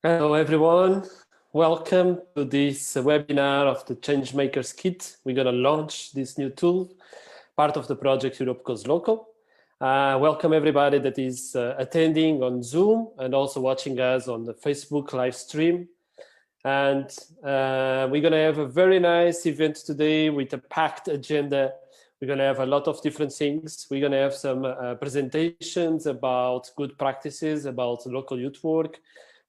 Hello, everyone. Welcome to this webinar of the Changemakers Kit. We're going to launch this new tool, part of the project Europe Goes Local. Welcome everybody that is attending on Zoom and also watching us on the Facebook live stream. And we're going to have a very nice event today with a packed agenda. We're going to have a lot of different things. We're going to have some presentations about good practices, about local youth work.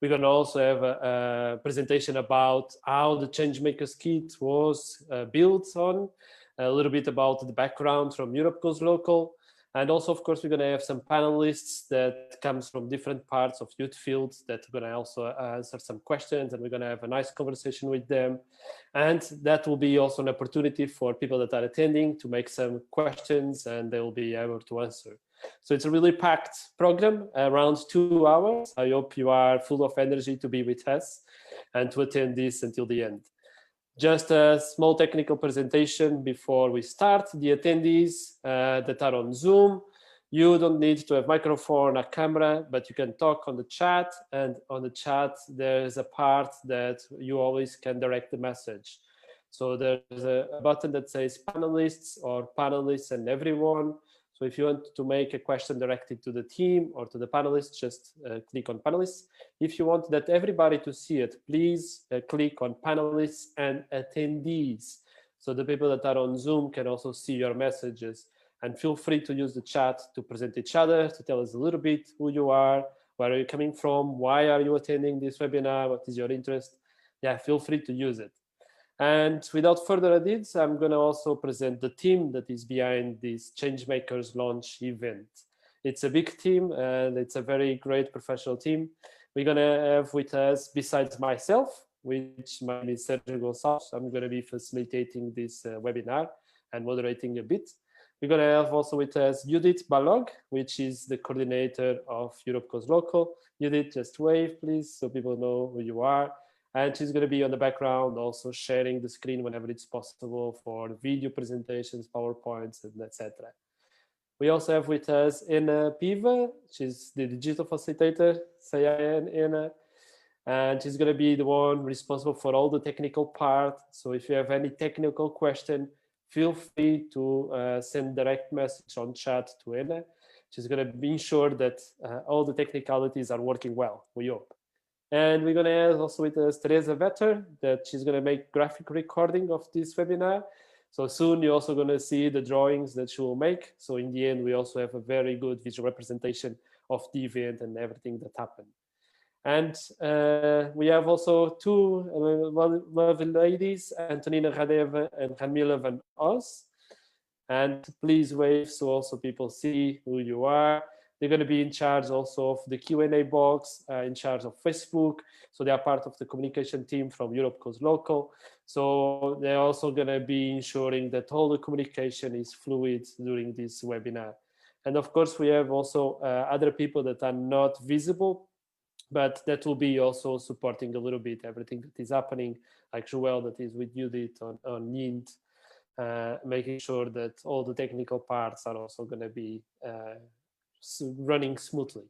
We're going to also have a presentation about how the Changemakers Kit was built on, a little bit about the background from Europe Goes Local. And also, of course, we're going to have some panelists that comes from different parts of youth fields that are going to also answer some questions, and we're going to have a nice conversation with them. And that will be also an opportunity for people that are attending to make some questions, and they will be able to answer. So it's a really packed program, around 2 hours. I hope you are full of energy to be with us and to attend this until the end. Just a small technical presentation before we start. The attendees that are on Zoom, you don't need to have microphone or camera, but you can talk on the chat. And on the chat, there's a part that you always can direct the message. So there's a button that says panelists or panelists and everyone. So if you want to make a question directed to the team or to the panelists, just click on panelists. If you want that everybody to see it, please click on panelists and attendees. So the people that are on Zoom can also see your messages. And feel free to use the chat to present each other, to tell us a little bit who you are, where are you coming from, why are you attending this webinar, what is your interest. Yeah, feel free to use it. And without further ado, I'm going to also present the team that is behind this Changemakers launch event. It's a big team and it's a very great professional team. We're going to have with us, besides myself, which my name is Sergio Gonçalves, I'm going to be facilitating this webinar and moderating a bit. We're going to have also with us Judith Balog, which is the coordinator of Europe Goes Local. Judith, just wave, please, so people know who you are. And she's going to be on the background, also sharing the screen whenever it's possible for video presentations, PowerPoints, and etc. We also have with us Anna Piva. She's the digital facilitator. Say hi, Anna. And she's going to be the one responsible for all the technical part. So if you have any technical question, feel free to send direct message on chat to Anna. She's going to be sure that all the technicalities are working well, we hope. And we're going to have also with us Teresa Vetter, that she's going to make graphic recording of this webinar. So soon you're also going to see the drawings that she will make. So in the end, we also have a very good visual representation of the event and everything that happened. And we have also two lovely ladies, Antonina Radeva and Camila van Os. And please wave so also people see who you are. They're going to be in charge also of the Q&A box, in charge of Facebook. So they are part of the communication team from Europe Goes Local. So they're also going to be ensuring that all the communication is fluid during this webinar. And of course, we have also other people that are not visible, but that will be also supporting a little bit everything that is happening, like Joel that is with Judith on Nint, making sure that all the technical parts are also going to be running smoothly.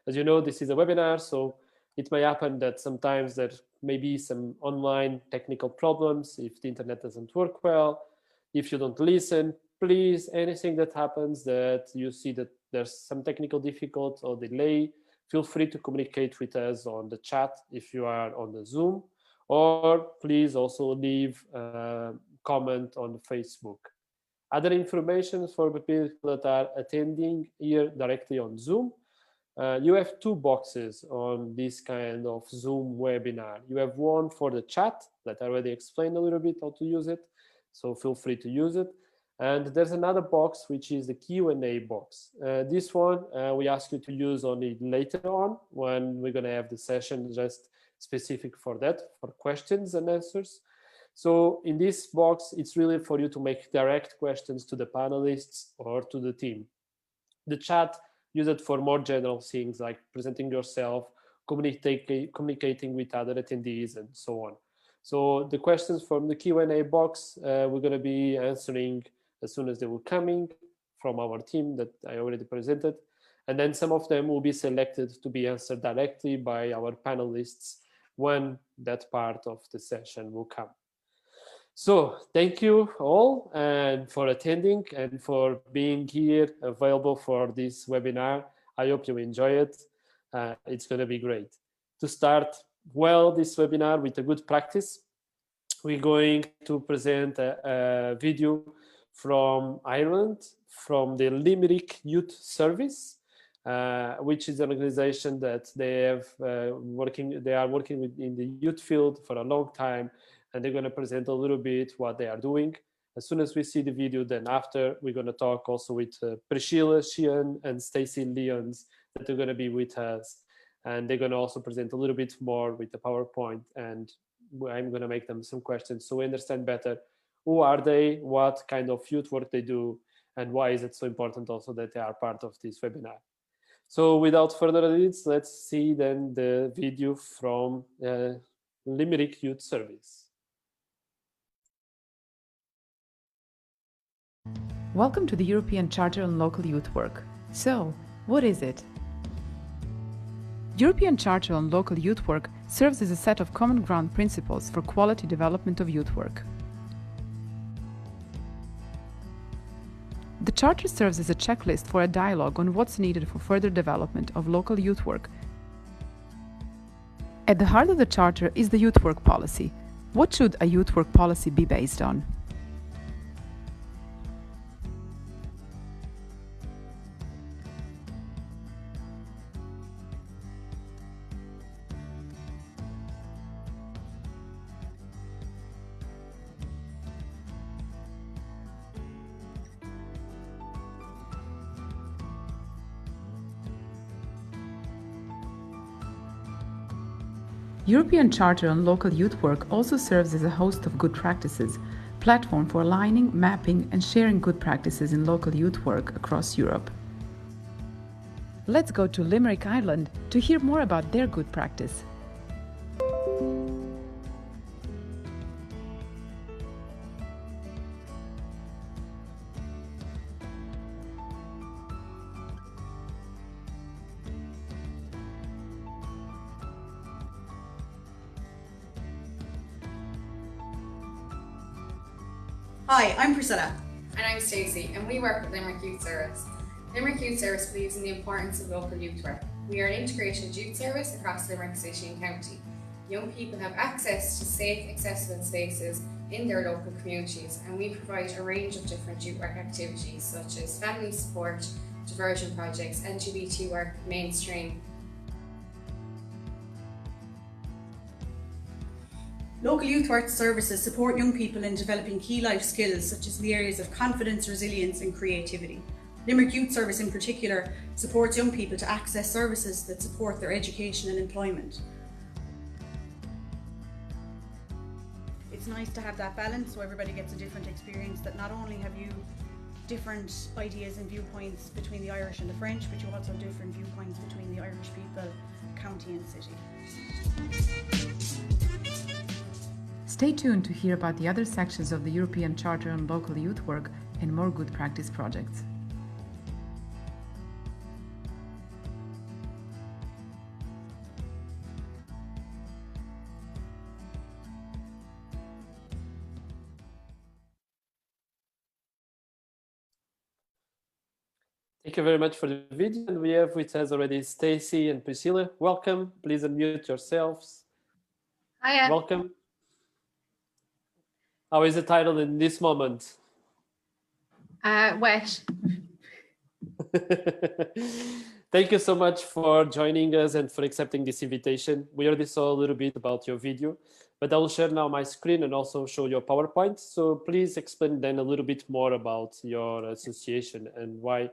As you know, this is a webinar, so it may happen that sometimes there may be some online technical problems if the internet doesn't work well. If you don't listen, please, anything that happens that you see that there's some technical difficulty or delay, feel free to communicate with us on the chat if you are on the Zoom, or please also leave a comment on Facebook. Other information for the people that are attending here directly on Zoom, you have two boxes on this kind of Zoom webinar. You have one for the chat that I already explained a little bit how to use it, so feel free to use it. And there's another box, which is the Q&A box. This one, we ask you to use only later on when we're going to have the session just specific for that, for questions and answers. So in this box, it's really for you to make direct questions to the panelists or to the team. The chat, use it for more general things like presenting yourself, communicating with other attendees, and so on. So the questions from the Q&A box, we're going to be answering as soon as they were coming from our team that I already presented. And then some of them will be selected to be answered directly by our panelists when that part of the session will come. So thank you all and for attending and for being here available for this webinar. I hope you enjoy it. It's going to be great. To start well this webinar with a good practice, we're going to present a video from Ireland, from the Limerick Youth Service, which is an organization that they are working with in the youth field for a long time, and they're going to present a little bit what they are doing. As soon as we see the video, then after we're going to talk also with Priscilla Sheehan and Stacey Lyons that are going to be with us, and they're going to also present a little bit more with the PowerPoint, and I'm going to make them some questions so we understand better who are they, what kind of youth work they do, and why is it so important also that they are part of this webinar. So without further ado, let's see then the video from Limerick Youth Service. Welcome to the European Charter on Local Youth Work. So, what is it? European Charter on Local Youth Work serves as a set of common ground principles for quality development of youth work. The Charter serves as a checklist for a dialogue on what's needed for further development of local youth work. At the heart of the Charter is the youth work policy. What should a youth work policy be based on? European Charter on Local Youth Work also serves as a host of good practices, platform for aligning, mapping and sharing good practices in local youth work across Europe. Let's go to Limerick, Ireland to hear more about their good practice. Hi, I'm Priscilla. And I'm Stacey, and we work with Limerick Youth Service. Limerick Youth Service believes in the importance of local youth work. We are an integrated youth service across Limerick City and County. Young people have access to safe, accessible spaces in their local communities, and we provide a range of different youth work activities such as family support, diversion projects, LGBT work, mainstream. Local youth work services support young people in developing key life skills such as the areas of confidence, resilience and creativity. Limerick Youth Service in particular supports young people to access services that support their education and employment. It's nice to have that balance so everybody gets a different experience, that not only have you different ideas and viewpoints between the Irish and the French, but you also have different viewpoints between the Irish people, county and city. Stay tuned to hear about the other sections of the European Charter on Local Youth Work and more good practice projects. Thank you very much for the video. And we have with us already Stacey and Priscilla. Welcome. Please unmute yourselves. Hiya. Welcome. How is the title in this moment? Wet. Thank you so much for joining us and for accepting this invitation. We already saw a little bit about your video, but I will share now my screen and also show your PowerPoint. So please explain then a little bit more about your association and why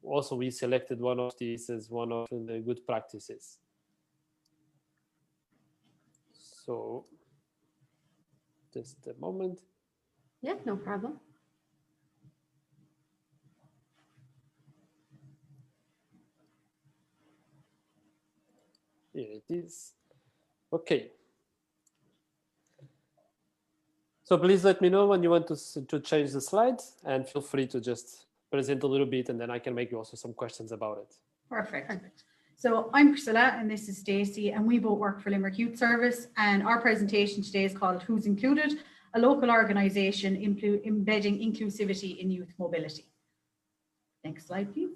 also we selected one of these as one of the good practices. So just a moment. Yeah, no problem. Here it is. Okay. So please let me know when you want to change the slides, and feel free to just present a little bit, and then I can make you also some questions about it. Perfect. So I'm Priscilla and this is Stacey, and we both work for Limerick Youth Service, and our presentation today is called Who's Included? A local organisation embedding inclusivity in youth mobility. Next slide, please.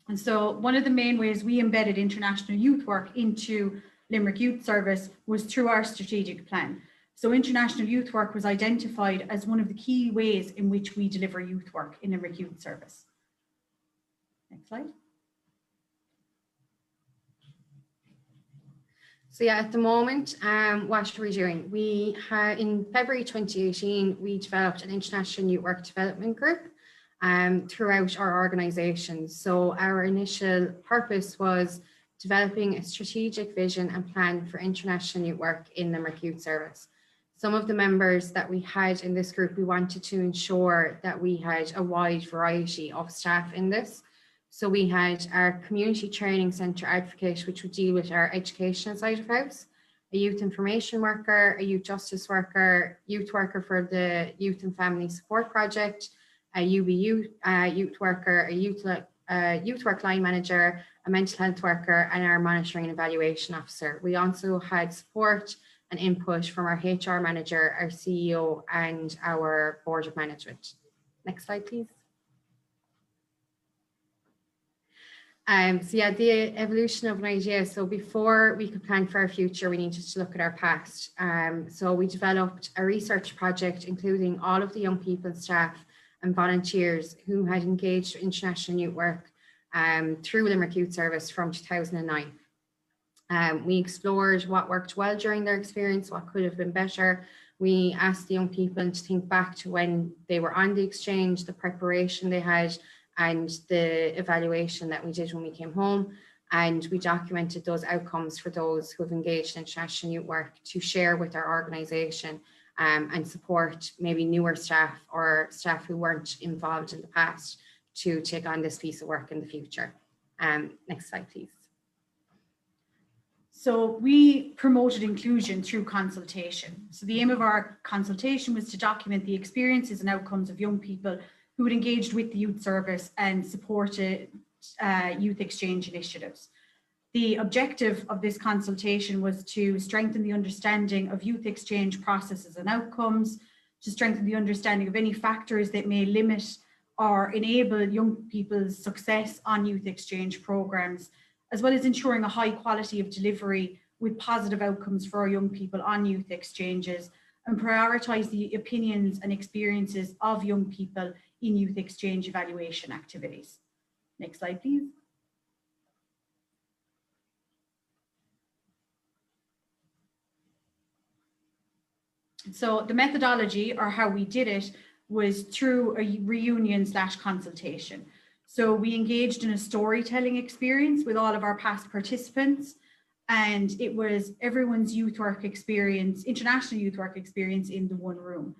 And so one of the main ways we embedded international youth work into Limerick Youth Service was through our strategic plan. So international youth work was identified as one of the key ways in which we deliver youth work in Limerick Youth Service. Next slide. So yeah, at the moment, what are we doing? We had, in February 2018, we developed an international youth work development group throughout our organisation. So our initial purpose was developing a strategic vision and plan for international youth work in Limerick Youth Service. Some of the members that we had in this group, we wanted to ensure that we had a wide variety of staff in this. So we had our community training centre advocate, which would deal with our educational side of house, a youth information worker, a youth justice worker, youth worker for the Youth and Family Support Project, a UBU youth worker, a youth work line manager, a mental health worker, and our monitoring and evaluation officer. We also had support and input from our HR manager, our CEO, and our board of management. Next slide, please. So yeah, the evolution of an idea. So before we could plan for our future, we needed to look at our past. So we developed a research project, including all of the young people, staff and volunteers who had engaged in international youth work through Limerick Youth Service from 2009. We explored what worked well during their experience, what could have been better. We asked the young people to think back to when they were on the exchange, the preparation they had, and the evaluation that we did when we came home. And we documented those outcomes for those who have engaged in international youth work to share with our organisation and support maybe newer staff or staff who weren't involved in the past to take on this piece of work in the future. Next slide, please. So we promoted inclusion through consultation. So the aim of our consultation was to document the experiences and outcomes of young people who had engaged with the youth service and supported youth exchange initiatives. The objective of this consultation was to strengthen the understanding of youth exchange processes and outcomes, to strengthen the understanding of any factors that may limit or enable young people's success on youth exchange programs, as well as ensuring a high quality of delivery with positive outcomes for our young people on youth exchanges, and prioritise the opinions and experiences of young people in youth exchange evaluation activities. Next slide, please. So the methodology, or how we did it, was through a reunion/consultation. So we engaged in a storytelling experience with all of our past participants, and it was everyone's youth work experience, international youth work experience in the one room.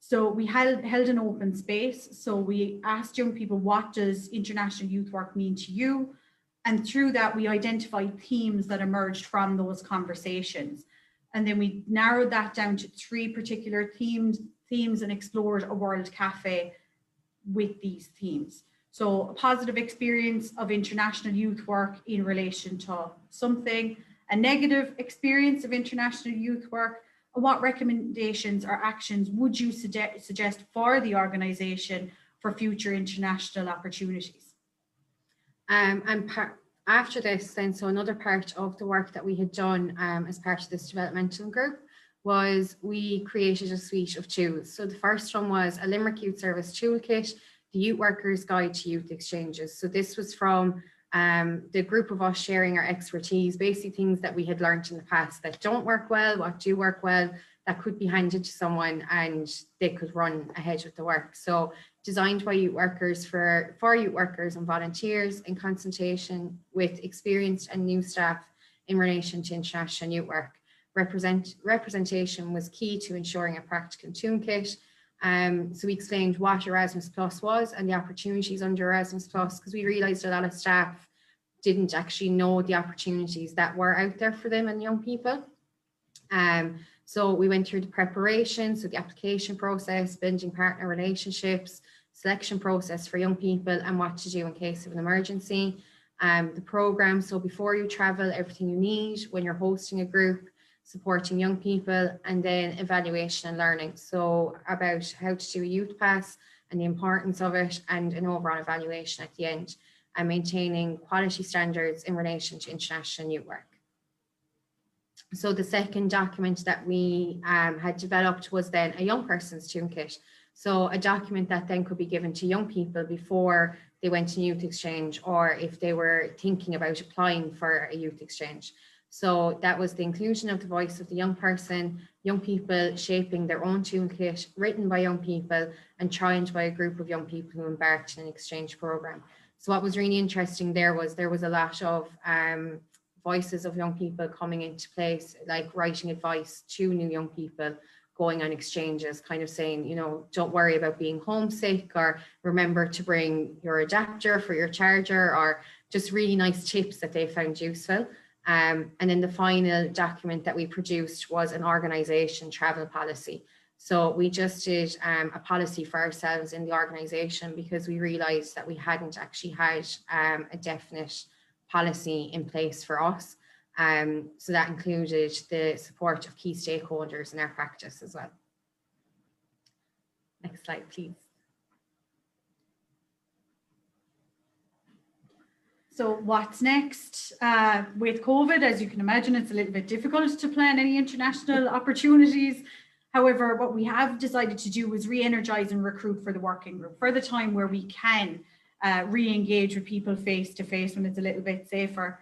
So we held an open space. So we asked young people, what does international youth work mean to you? And through that, we identified themes that emerged from those conversations. And then we narrowed that down to 3 particular themes and explored a World Cafe with these themes. So a positive experience of international youth work in relation to something, a negative experience of international youth work, and what recommendations or actions would you suggest for the organisation for future international opportunities? After this, then, so another part of the work that we had done as part of this developmental group was we created a suite of tools. So the first one was a Limerick Youth Service Toolkit, the Youth Workers Guide to Youth Exchanges. So this was from the group of us sharing our expertise, basically things that we had learned in the past that don't work well, what do work well, that could be handed to someone and they could run ahead with the work. So designed by youth workers for youth workers and volunteers in consultation with experienced and new staff in relation to international youth work. Representation was key to ensuring a practical toolkit. So we explained what Erasmus Plus was and the opportunities under Erasmus Plus, because we realised a lot of staff didn't actually know the opportunities that were out there for them and young people. So we went through the preparation, so the application process, building partner relationships, selection process for young people and what to do in case of an emergency. The program, so before you travel, everything you need when you're hosting a group, supporting young people, and then evaluation and learning. So about how to do a youth pass and the importance of it, and an overall evaluation at the end, and maintaining quality standards in relation to international youth work. So the second document that we had developed was then a young person's toolkit. So a document that then could be given to young people before they went to youth exchange, or if they were thinking about applying for a youth exchange. So that was the inclusion of the voice of the young person, young people shaping their own toolkit, written by young people and trained by a group of young people who embarked in an exchange program. So what was really interesting there was a lot of voices of young people coming into place, like writing advice to new young people going on exchanges, kind of saying, you know, don't worry about being homesick, or remember to bring your adapter for your charger, or just really nice tips that they found useful. And then the final document that we produced was an organisation travel policy. So we just did a policy for ourselves in the organisation, because we realised that we hadn't actually had a definite policy in place for us. So that included the support of key stakeholders in our practice as well. Next slide, please. So what's next? With COVID, as you can imagine, it's a little bit difficult to plan any international opportunities. However, what we have decided to do is re-energize and recruit for the working group for the time where we can re-engage with people face-to-face when it's a little bit safer.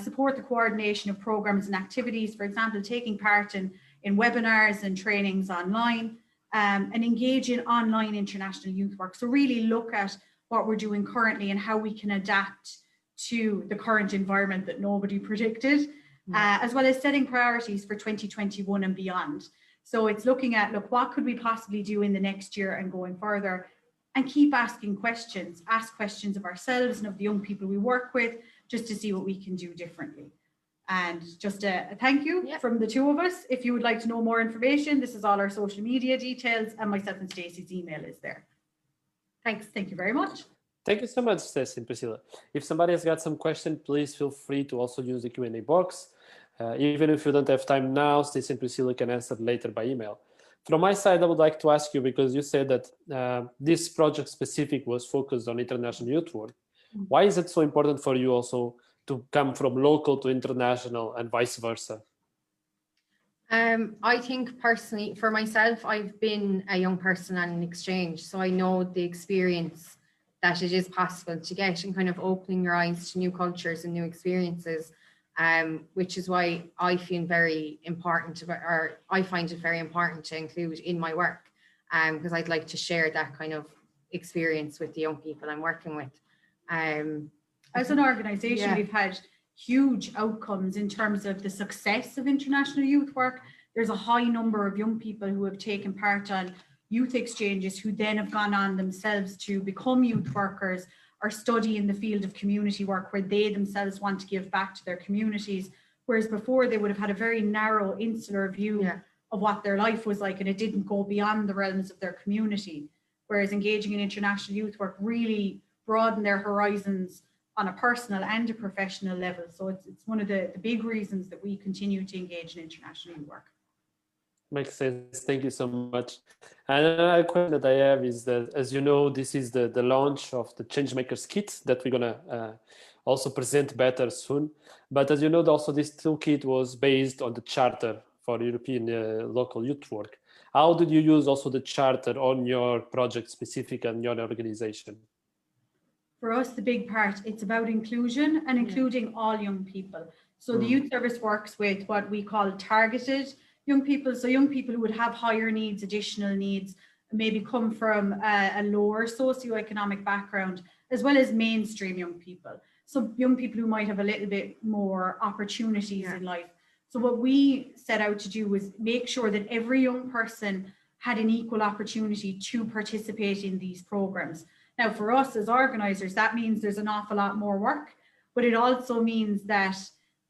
Support the coordination of programs and activities, for example, taking part in webinars and trainings online, and engage in online international youth work. So really look at what we're doing currently and how we can adapt to the current environment that nobody predicted, as well as setting priorities for 2021 and beyond. So it's looking at, look, what could we possibly do in the next year and going further, and keep asking questions, ask questions of ourselves and of the young people we work with, just to see what we can do differently. And just a thank you from the two of us. If you would like to know more information, this is all our social media details, and myself and Stacey's email is there. Thanks. Thank you very much. Thank you so much, Stacey and Priscilla. If somebody has got some question, please feel free to also use the Q&A box. Even if you don't have time now, Stacey and Priscilla can answer later by email. From my side, I would like to ask you, because you said that this project specific was focused on international youth work. Why is it so important for you also to come from local to international and vice versa? I think personally, for myself, I've been a young person on an exchange, so I know the experience that it is possible to get, and kind of opening your eyes to new cultures and new experiences, which is why I feel very important, or I find it very important to include in my work, because I'd like to share that kind of experience with the young people I'm working with. As an organisation, we've had huge outcomes in terms of the success of international youth work. There's a high number of young people who have taken part on youth exchanges, who then have gone on themselves to become youth workers or study in the field of community work, where they themselves want to give back to their communities. Whereas before they would have had a very narrow, insular view of what their life was like, and it didn't go beyond the realms of their community. Whereas engaging in international youth work really broadened their horizons on a personal and a professional level. So it's one of the big reasons that we continue to engage in international youth work. Makes sense. Thank you so much. And another question that I have is that, as you know, this is the launch of the Changemakers kit that we're going to also present better soon. But as you know, also this toolkit was based on the Charter for European Local Youth Work. How did you use also the Charter on your project specific and your organization? For us, the big part, it's about inclusion and including all young people. So the youth service works with what we call targeted young people. So young people who would have higher needs, additional needs, maybe come from a lower socioeconomic background, as well as mainstream young people. So young people who might have a little bit more opportunities in life. So what we set out to do was make sure that every young person had an equal opportunity to participate in these programs. Now, for us as organisers, that means there's an awful lot more work, but it also means that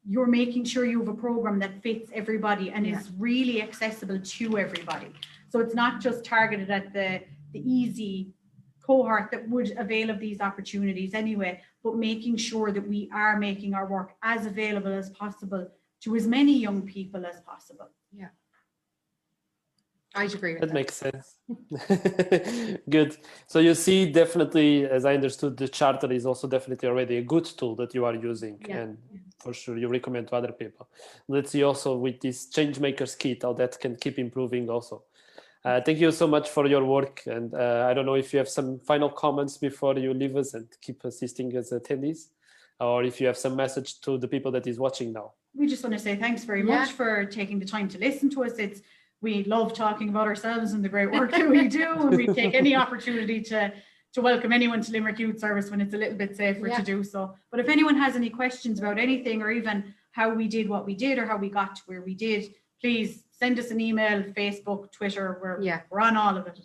you're making sure you have a program that fits everybody and is really accessible to everybody. So it's not just targeted at the easy cohort that would avail of these opportunities anyway, but making sure that we are making our work as available as possible to as many young people as possible. Yeah, I'd agree with That makes sense. Good. So you see, definitely, as I understood, the charter is also definitely already a good tool that you are using, and for sure you recommend to other people. Let's see also with this Changemakers kit how that can keep improving also. Thank you so much for your work, and I don't know if you have some final comments before you leave us and keep assisting as attendees, or if you have some message to the people that is watching now. We just want to say thanks very much for taking the time to listen to us. We love talking about ourselves and the great work that we do, and we take any opportunity to welcome anyone to Limerick Youth Service when it's a little bit safer to do so. But if anyone has any questions about anything, or even how we did what we did, or how we got to where we did, please send us an email, Facebook, Twitter. We're on all of it.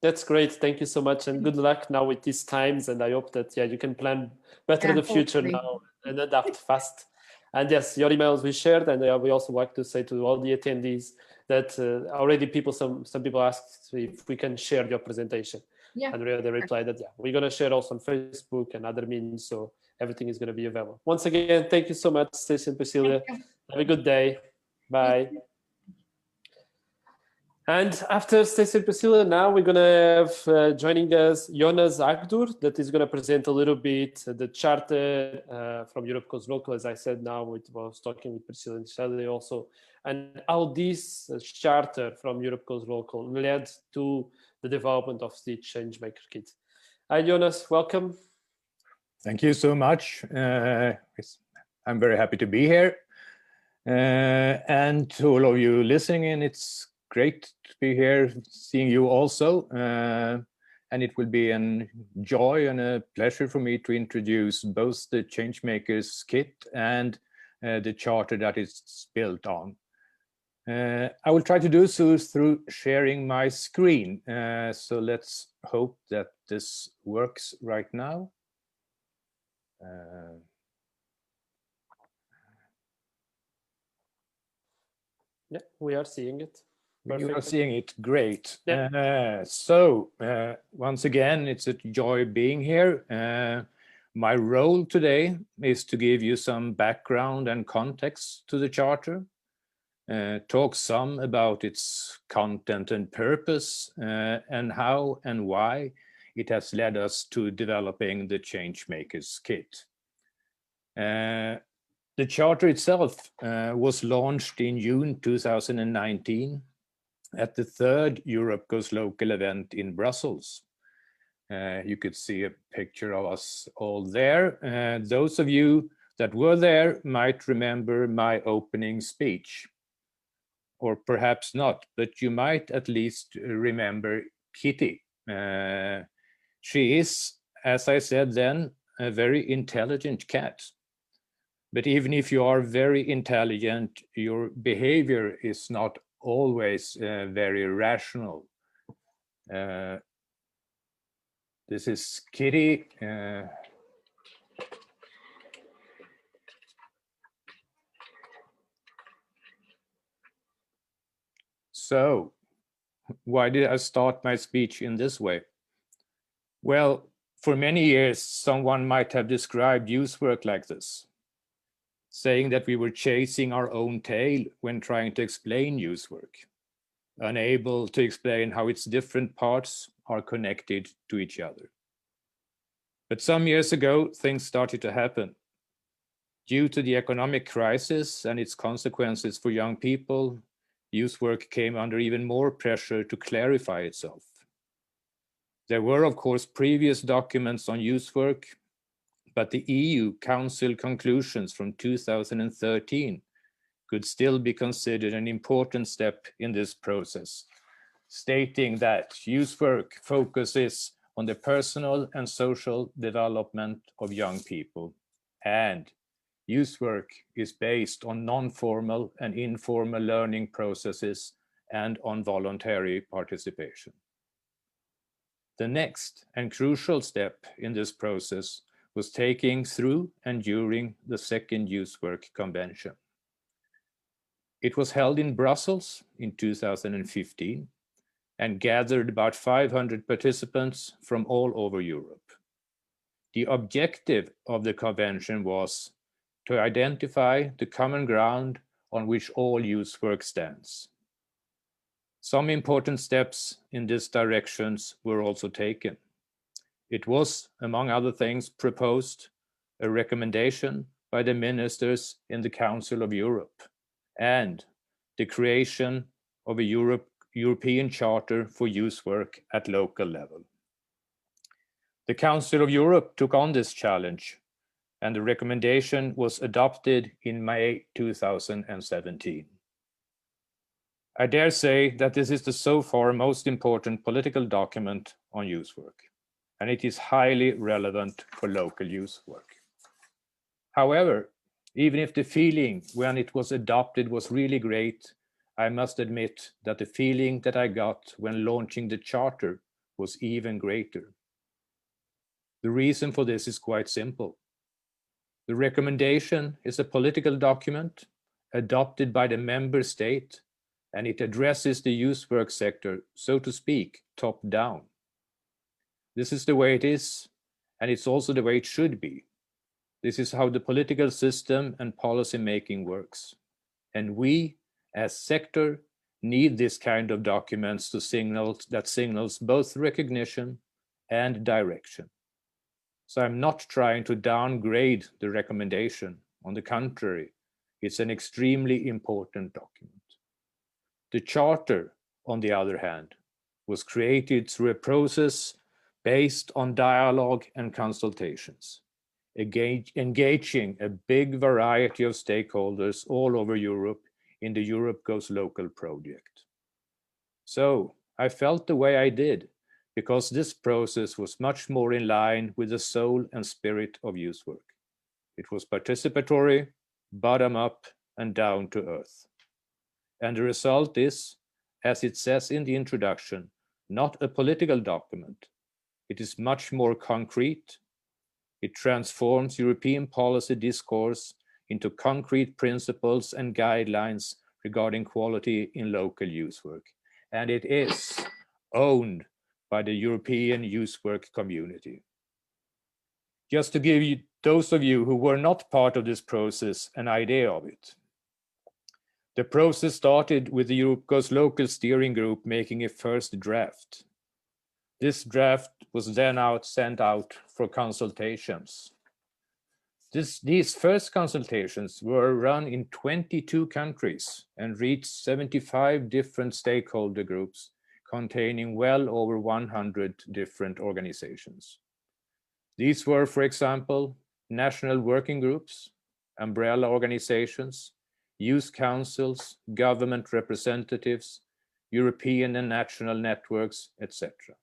That's great. Thank you so much, and good luck now with these times. And I hope that you can plan better the future now and adapt fast. And yes, your emails we shared, and we also like to say to all the attendees that already some people asked if we can share your presentation. And they replied that we're going to share also on Facebook and other means, so everything is going to be available. Once again, thank you so much, Stacey and Priscilla. Have a good day. Bye. And after Stacey and Priscilla, now we're going to have joining us Jonas Agdur, that is going to present a little bit the charter from Europe Goes Local. As I said, now I was talking with Priscilla and Shelley also, and how this charter from Europe Goes Local led to the development of the Changemaker Kit. Hi, Jonas, welcome. Thank you so much. I'm very happy to be here. And to all of you listening in, it's great to be here, seeing you also. And it will be a joy and a pleasure for me to introduce both the Changemakers kit and the charter that it's built on. I will try to do so through sharing my screen. So let's hope that this works right now. Yeah, we are seeing it. You are seeing it, great. Yeah. So once again, it's a joy being here. My role today is to give you some background and context to the charter, talk some about its content and purpose, and how and why it has led us to developing the Changemakers kit. The charter itself was launched in June 2019 at the third Europe Goes Local event in Brussels. You could see a picture of us all there. Those of you that were there might remember my opening speech, or perhaps not, but you might at least remember Kitty. She is, as I said then, a very intelligent cat. But even if you are very intelligent, your behavior is not always very rational. This is Kitty. So, why did I start my speech in this way? Well, for many years, someone might have described youth work like this, saying that we were chasing our own tail when trying to explain youth work, unable to explain how its different parts are connected to each other. But some years ago, things started to happen. Due to the economic crisis and its consequences for young people, youth work came under even more pressure to clarify itself. There were, of course, previous documents on youth work, but the EU Council conclusions from 2013 could still be considered an important step in this process, stating that youth work focuses on the personal and social development of young people, and youth work is based on non-formal and informal learning processes and on voluntary participation. The next and crucial step in this process was taken through and during the Second Youth Work Convention. It was held in Brussels in 2015, and gathered about 500 participants from all over Europe. The objective of the convention was to identify the common ground on which all youth work stands. Some important steps in this direction were also taken. It was, among other things, proposed a recommendation by the ministers in the Council of Europe and the creation of a European Charter for Youth Work at local level. The Council of Europe took on this challenge, and the recommendation was adopted in May 2017. I dare say that this is the so far most important political document on youth work, and it is highly relevant for local youth work. However, even if the feeling when it was adopted was really great, I must admit that the feeling that I got when launching the charter was even greater. The reason for this is quite simple. The recommendation is a political document adopted by the member state, and it addresses the youth work sector, so to speak, top down. This is the way it is, and it's also the way it should be. This is how the political system and policy making works. And we, as sector, need this kind of documents to signals both recognition and direction. So I'm not trying to downgrade the recommendation. On the contrary, it's an extremely important document. The Charter, on the other hand, was created through a process based on dialogue and consultations, engaging a big variety of stakeholders all over Europe in the Europe Goes Local project. So I felt the way I did because this process was much more in line with the soul and spirit of youth work. It was participatory, bottom-up, and down to earth. And the result is, as it says in the introduction, not a political document. It is much more concrete. It transforms European policy discourse into concrete principles and guidelines regarding quality in local youth work. And it is owned by the European youth work community. Just to give you, those of you who were not part of this process, an idea of it. The process started with the Europe Goes Local steering group making a first draft. This draft was then sent out for consultations. These first consultations were run in 22 countries and reached 75 different stakeholder groups containing well over 100 different organizations. These were, for example, national working groups, umbrella organizations, youth councils, government representatives, European and national networks, etc.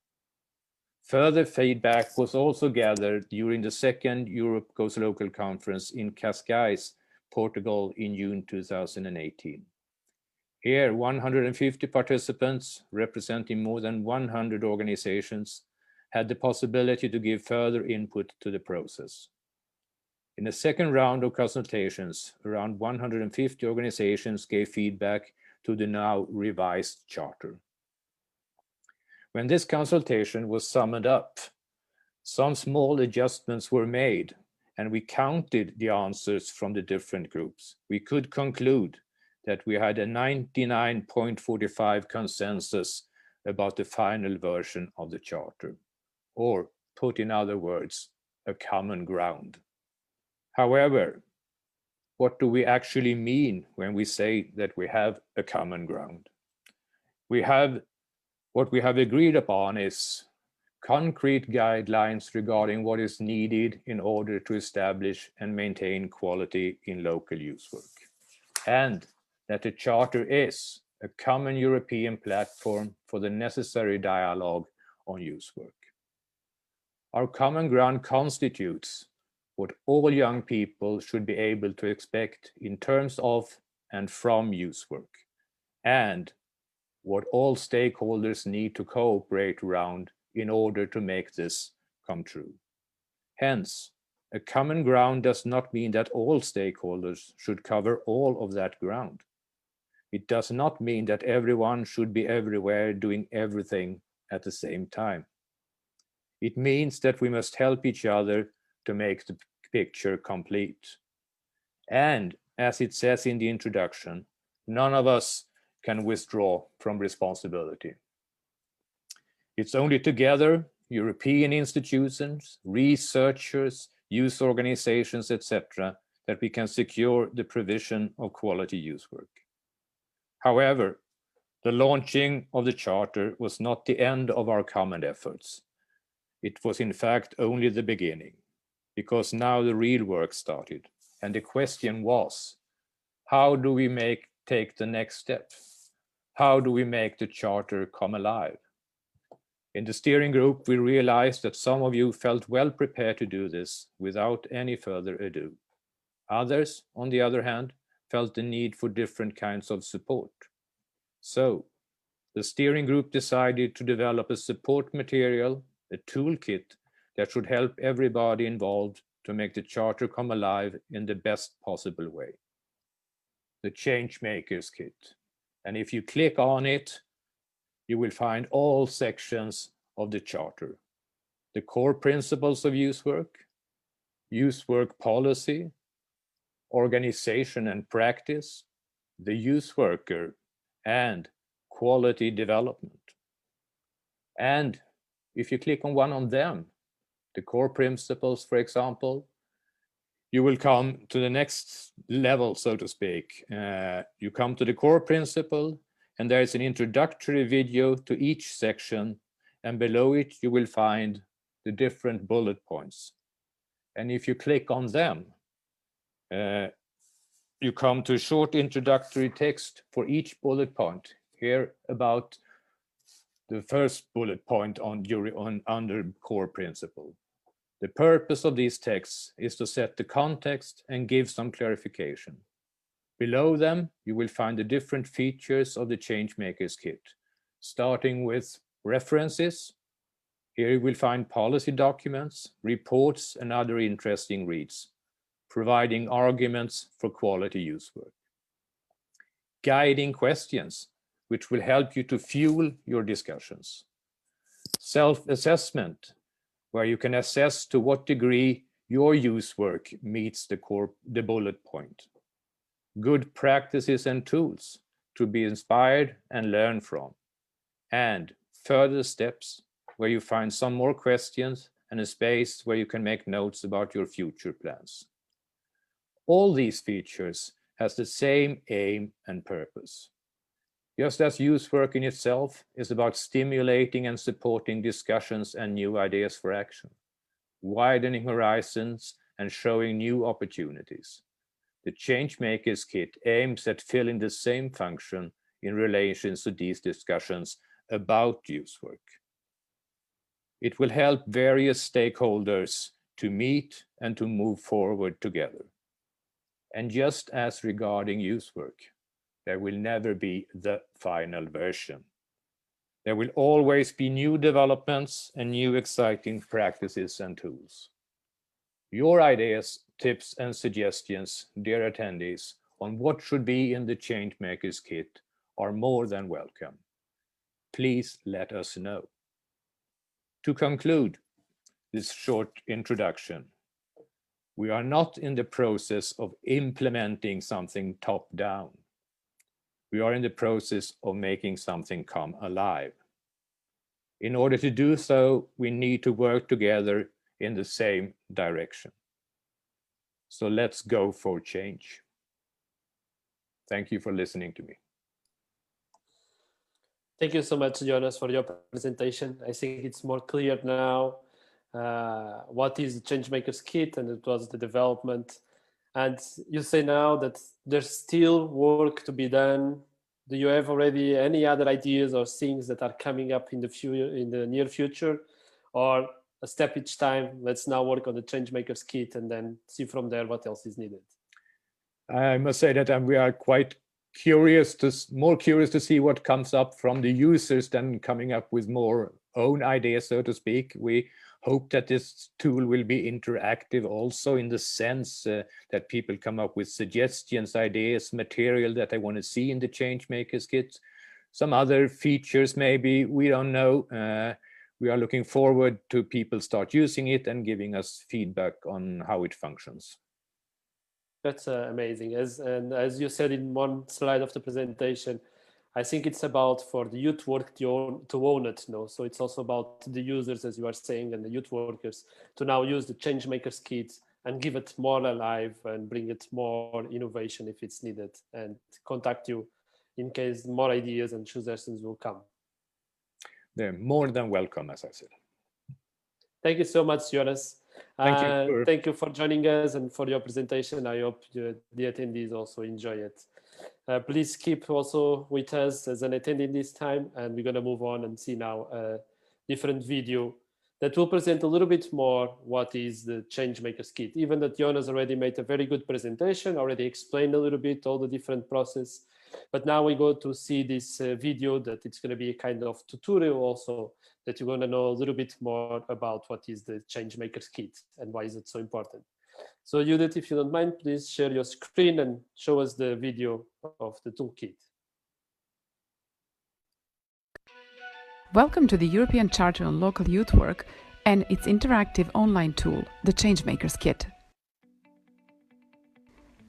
Further feedback was also gathered during the second Europe Goes Local conference in Cascais, Portugal in June 2018. Here, 150 participants representing more than 100 organizations had the possibility to give further input to the process. In the second round of consultations, around 150 organizations gave feedback to the now revised charter. When this consultation was summed up, some small adjustments were made, and we counted the answers from the different groups. We could conclude that we had a 99.45% consensus about the final version of the charter, or put in other words, a common ground. However, what do we actually mean when we say that we have a common ground? What we have agreed upon is concrete guidelines regarding what is needed in order to establish and maintain quality in local youth work, and that the Charter is a common European platform for the necessary dialogue on youth work. Our common ground constitutes what all young people should be able to expect in terms of and from youth work, and what all stakeholders need to cooperate around in order to make this come true. Hence, a common ground does not mean that all stakeholders should cover all of that ground. it does not mean that everyone should be everywhere doing everything at the same time. It means that we must help each other to make the picture complete. And as it says in the introduction, none of us can withdraw from responsibility. It's only together, European institutions, researchers, youth organizations, etc., that we can secure the provision of quality youth work. However, the launching of the Charter was not the end of our common efforts. It was in fact only the beginning, because now the real work started. And the question was, how do we take the next step? How do we make the Charter come alive? In the steering group, we realized that some of you felt well prepared to do this without any further ado. Others, on the other hand, felt the need for different kinds of support. So, the steering group decided to develop a support material, a toolkit that should help everybody involved to make the Charter come alive in the best possible way. The Changemakers kit. And if you click on it, you will find all sections of the Charter. The core principles of youth work policy, organization and practice, the youth worker, and quality development. And if you click on one of them, the core principles, for example, you will come to the next level, so to speak. You come to the core principle, and there is an introductory video to each section, and below it you will find the different bullet points. And if you click on them, you come to a short introductory text for each bullet point. Here about the first bullet point under core principle. The purpose of these texts is to set the context and give some clarification. Below them, you will find the different features of the Changemakers kit, starting with references. Here you will find policy documents, reports, and other interesting reads, providing arguments for quality youth work. Guiding questions, which will help you to fuel your discussions. Self-assessment, where you can assess to what degree your youth work meets the bullet point. Good practices and tools to be inspired and learn from. And further steps, where you find some more questions and a space where you can make notes about your future plans. All these features has the same aim and purpose. Just as youth work in itself is about stimulating and supporting discussions and new ideas for action, widening horizons and showing new opportunities. The Changemakers kit aims at filling the same function in relation to these discussions about youth work. It will help various stakeholders to meet and to move forward together. And just as regarding youth work, there will never be the final version. There will always be new developments and new exciting practices and tools. Your ideas, tips, and suggestions, dear attendees, on what should be in the Changemakers kit are more than welcome. Please let us know. To conclude this short introduction, we are not in the process of implementing something top-down. We are in the process of making something come alive. In order to do so, we need to work together in the same direction. So let's go for change. Thank you for listening to me. Thank you so much, Jonas, for your presentation. I think it's more clear now what is the Changemakers kit and it was the development. And you say now that there's still work to be done. Do you have already any other ideas or things that are coming up in the near future, or a step each time? Let's now work on the Changemakers kit and then see from there what else is needed. I must say that we are quite more curious to see what comes up from the users than coming up with more own ideas, so to speak. We hope that this tool will be interactive also in the sense that people come up with suggestions, ideas, material that they want to see in the Changemakers kit. Some other features maybe, we don't know. We are looking forward to people start using it and giving us feedback on how it functions. That's amazing. As you said in one slide of the presentation, I think it's about for the youth work to own it. No? So it's also about the users, as you are saying, and the youth workers to now use the Changemakers kit and give it more alive and bring it more innovation if it's needed, and contact you in case more ideas and suggestions will come. They're more than welcome, as I said. Thank you so much, Jonas. Thank you for joining us and for your presentation. I hope the attendees also enjoy it. Please keep also with us as an attendee this time, and we're going to move on and see now a different video that will present a little bit more what is the Changemakers kit. Even that Jonas already made a very good presentation, already explained a little bit all the different process. But now we go to see this video that it's going to be a kind of tutorial also, that you're going to know a little bit more about what is the Changemakers kit and why is it so important. So Judith, if you don't mind, please share your screen and show us the video of the toolkit. Welcome to the European Charter on Local Youth Work and its interactive online tool, the Changemakers kit.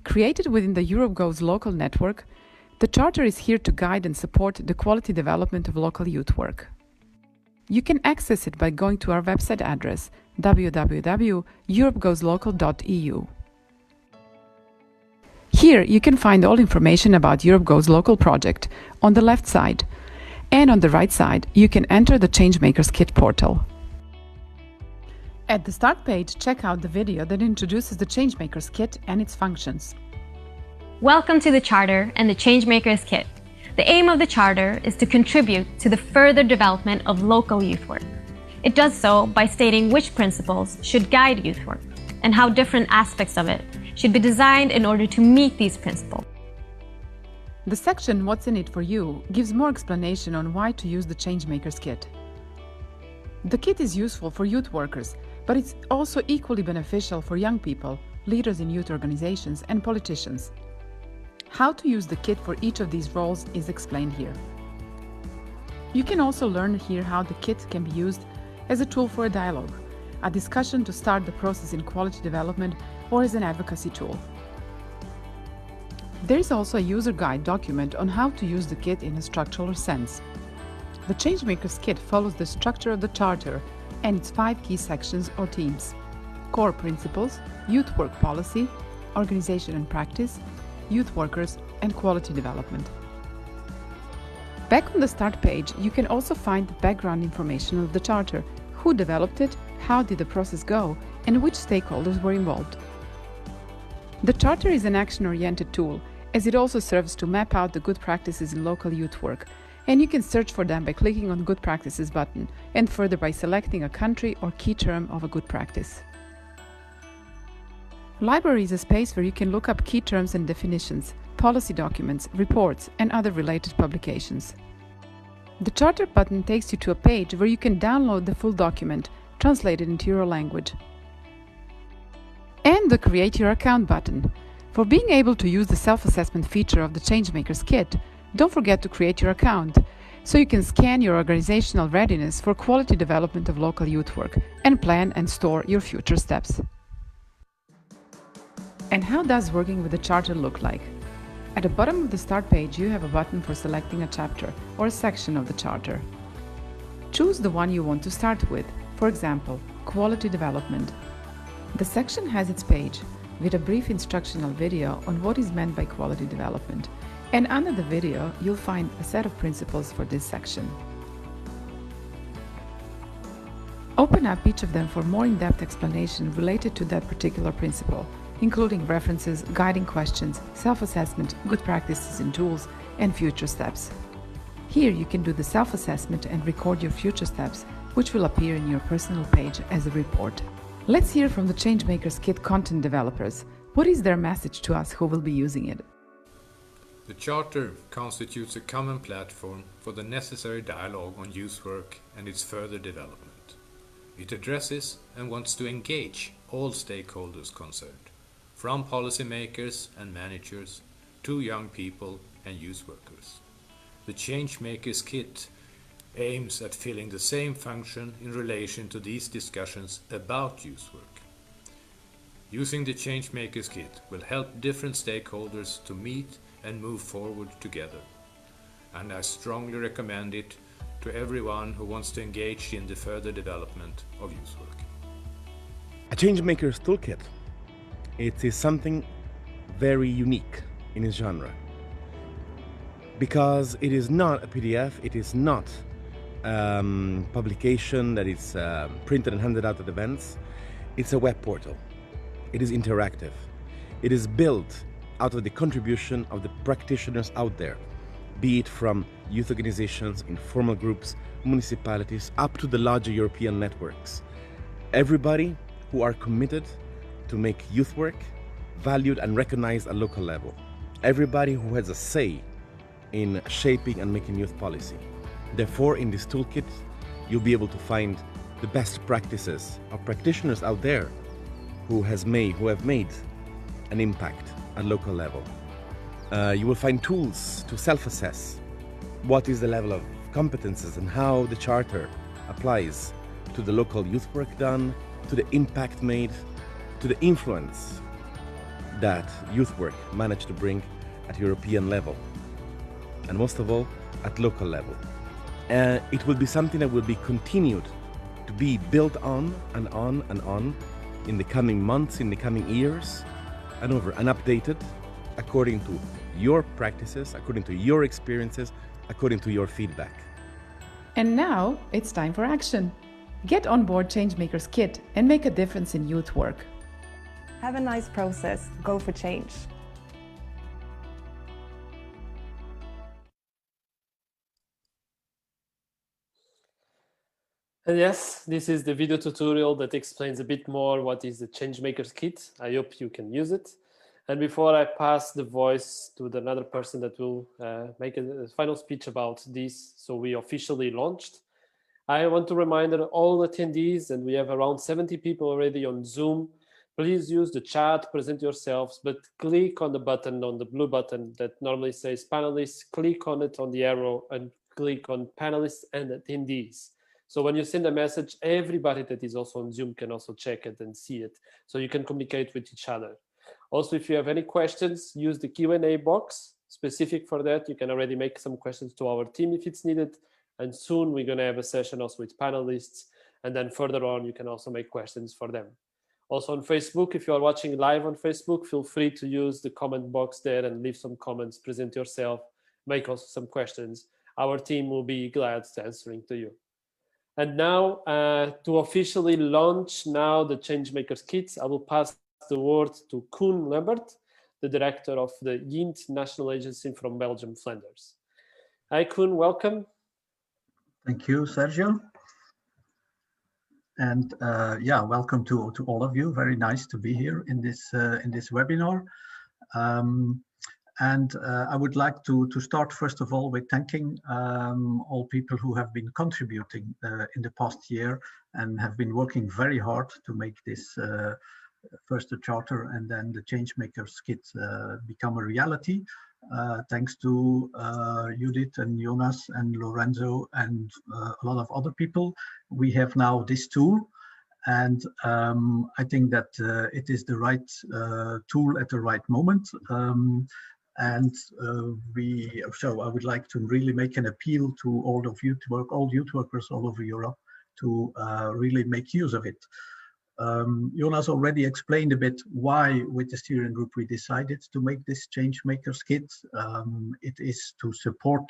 Created within the Europe Goes Local network, the Charter is here to guide and support the quality development of local youth work. You can access it by going to our website address www.europegoeslocal.eu. Here you can find all information about Europe Goes Local project on the left side, and on the right side you can enter the Changemakers kit portal. At the start page, check out the video that introduces the Changemakers kit and its functions. Welcome to the Charter and the Changemakers kit. The aim of the Charter is to contribute to the further development of local youth work. It does so by stating which principles should guide youth work and how different aspects of it should be designed in order to meet these principles. The section What's in it for you gives more explanation on why to use the Changemakers kit. The kit is useful for youth workers, but it's also equally beneficial for young people, leaders in youth organizations, and politicians. How to use the kit for each of these roles is explained here. You can also learn here how the kit can be used as a tool for a dialogue, a discussion to start the process in quality development, or as an advocacy tool. There is also a user guide document on how to use the kit in a structural sense. The Changemakers kit follows the structure of the Charter and its 5 key sections or themes: core principles, youth work policy, organization and practice, youth workers, and quality development. Back on the start page, you can also find the background information of the Charter, who developed it, how did the process go, and which stakeholders were involved. The Charter is an action-oriented tool, as it also serves to map out the good practices in local youth work, and you can search for them by clicking on the Good Practices button, and further by selecting a country or key term of a good practice. Library is a space where you can look up key terms and definitions, policy documents, reports, and other related publications. The Charter button takes you to a page where you can download the full document, translated into your language. And the Create Your Account button. For being able to use the self-assessment feature of the Changemakers kit, don't forget to create your account, so you can scan your organizational readiness for quality development of local youth work and plan and store your future steps. And how does working with the Charter look like? At the bottom of the start page, you have a button for selecting a chapter or a section of the Charter. Choose the one you want to start with, for example, quality development. The section has its page with a brief instructional video on what is meant by quality development, and under the video you'll find a set of principles for this section. Open up each of them for more in-depth explanation related to that particular principle, including references, guiding questions, self-assessment, good practices and tools, and future steps. Here you can do the self-assessment and record your future steps, which will appear in your personal page as a report. Let's hear from the Changemakers kit content developers. What is their message to us who will be using it? The Charter constitutes a common platform for the necessary dialogue on youth work and its further development. It addresses and wants to engage all stakeholders concerned, from policymakers and managers to young people and youth workers. The Changemakers Kit aims at filling the same function in relation to these discussions about youth work. Using the Changemakers Kit will help different stakeholders to meet and move forward together. And I strongly recommend it to everyone who wants to engage in the further development of youth work. A Changemakers Toolkit. It is something very unique in its genre, because it is not a PDF, it is not publication that is printed and handed out at events. It's a web portal. It is interactive. It is built out of the contribution of the practitioners out there, be it from youth organizations, informal groups, municipalities, up to the larger European networks. Everybody who are committed to make youth work valued and recognized at local level. Everybody who has a say in shaping and making youth policy. Therefore, in this toolkit, you'll be able to find the best practices of practitioners out there who have made an impact at local level. You will find tools to self-assess what is the level of competences and how the Charter applies to the local youth work done, to the impact made, to the influence that youth work managed to bring at European level, and most of all, at local level. It will be something that will be continued to be built on and on and on in the coming months, in the coming years, and updated according to your practices, according to your experiences, according to your feedback. And now it's time for action. Get on board Changemakers Kit and make a difference in youth work. Have a nice process. Go for change. And yes, this is the video tutorial that explains a bit more what is the Changemakers Kit. I hope you can use it. And before I pass the voice to another person that will make a final speech about this, so we officially launched, I want to remind all attendees, and we have around 70 people already on Zoom, please use the chat, present yourselves, but click on the button, on the blue button that normally says panelists, click on it on the arrow and click on panelists and attendees. So when you send a message, everybody that is also on Zoom can also check it and see it, so you can communicate with each other. Also, if you have any questions, use the Q&A box specific for that. You can already make some questions to our team if it's needed. And soon we're going to have a session also with panelists. And then further on, you can also make questions for them. Also on Facebook, if you are watching live on Facebook, feel free to use the comment box there and leave some comments, present yourself, make also some questions. Our team will be glad to answering to you. And now to officially launch now the Changemakers Kits, I will pass the word to Koen Lambert, the director of the YINT National Agency from Belgium, Flanders. Hi, Koen, welcome. Thank you, Sergio. And yeah, welcome to all of you. Very nice to be here in this webinar. I would like to start first of all with thanking all people who have been contributing in the past year and have been working very hard to make this first the Charter and then the Changemakers Kit become a reality. Thanks to Judith and Jonas and Lorenzo and a lot of other people, we have now this tool. And I think that it is the right tool at the right moment. So I would like to really make an appeal to all youth workers all over Europe to really make use of it. Jonas already explained a bit why with the steering group we decided to make this Changemakers Kit. It is to support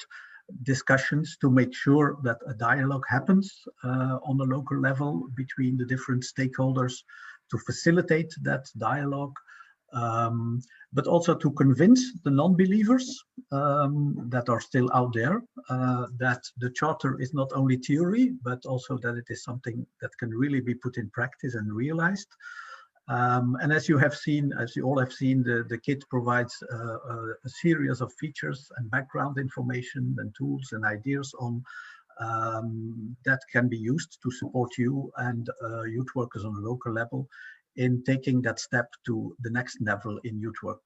discussions to make sure that a dialogue happens on a local level between the different stakeholders, to facilitate that dialogue, but also to convince the non-believers that are still out there that the Charter is not only theory, but also that it is something that can really be put in practice and realized. And as you all have seen, the kit provides a series of features and background information and tools and ideas on that can be used to support you and youth workers on a local level in taking that step to the next level in youth work.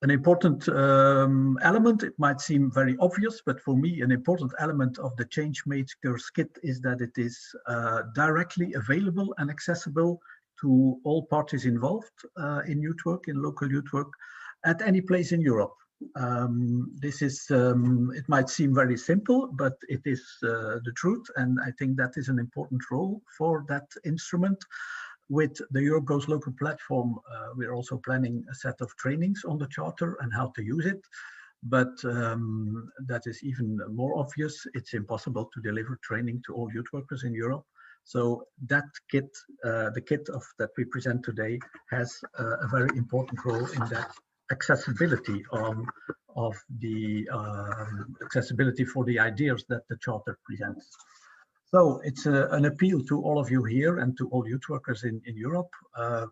An important element, it might seem very obvious, but for me, an important element of the Changemakers kit is that it is directly available and accessible to all parties involved in youth work, in local youth work, at any place in Europe. This is, it might seem very simple, but it is the truth. And I think that is an important role for that instrument. With the Europe Goes Local platform, we're also planning a set of trainings on the charter and how to use it. But that is even more obvious. It's impossible to deliver training to all youth workers in Europe. So that kit, the kit that we present today, has a very important role in that accessibility of the accessibility for the ideas that the charter presents. So it's an appeal to all of you here and to all youth workers in Europe.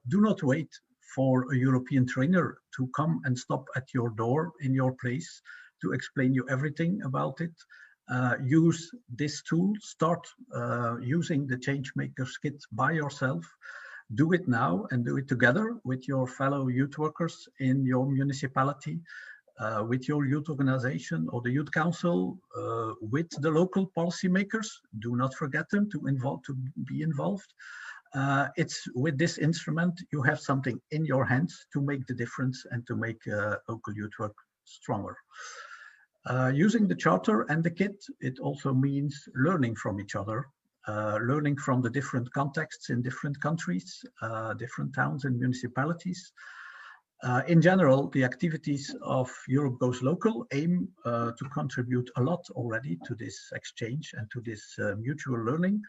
Do not wait for a European trainer to come and stop at your door in your place to explain you everything about it. Use this tool, start using the Changemakers kit by yourself. Do it now and do it together with your fellow youth workers in your municipality. With your youth organization or the youth council, with the local policymakers. Do not forget them to be involved. It's with this instrument, you have something in your hands to make the difference and to make local youth work stronger. Using the charter and the kit, it also means learning from each other, learning from the different contexts in different countries, different towns and municipalities. In general, the activities of Europe Goes Local aim to contribute a lot already to this exchange and to this mutual learning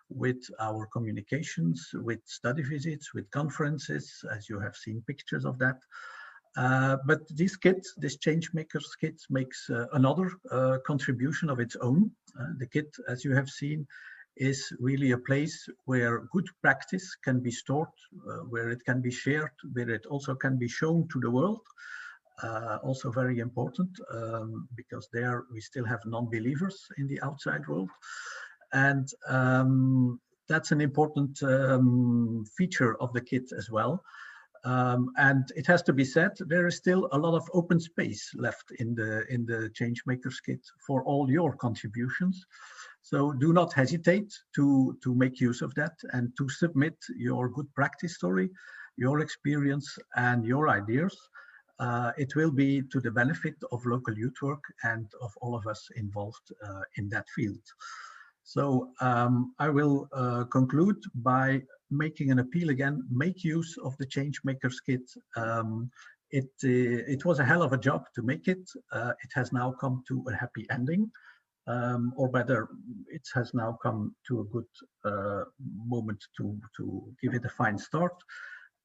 with our communications, with study visits, with conferences, as you have seen pictures of that. But this kit, this Changemakers kit, makes another contribution of its own. The kit, as you have seen, is really a place where good practice can be stored, where it can be shared, where it also can be shown to the world. Also very important, because there we still have non-believers in the outside world. And that's an important feature of the kit as well. And it has to be said, there is still a lot of open space left in the Changemakers kit for all your contributions. So do not hesitate to make use of that and to submit your good practice story, your experience and your ideas. It will be to the benefit of local youth work and of all of us involved in that field. So I will conclude by making an appeal again. Make use of the Changemakers kit. It was a hell of a job to make it. It has now come to a happy ending. Or better, it has now come to a good moment to give it a fine start.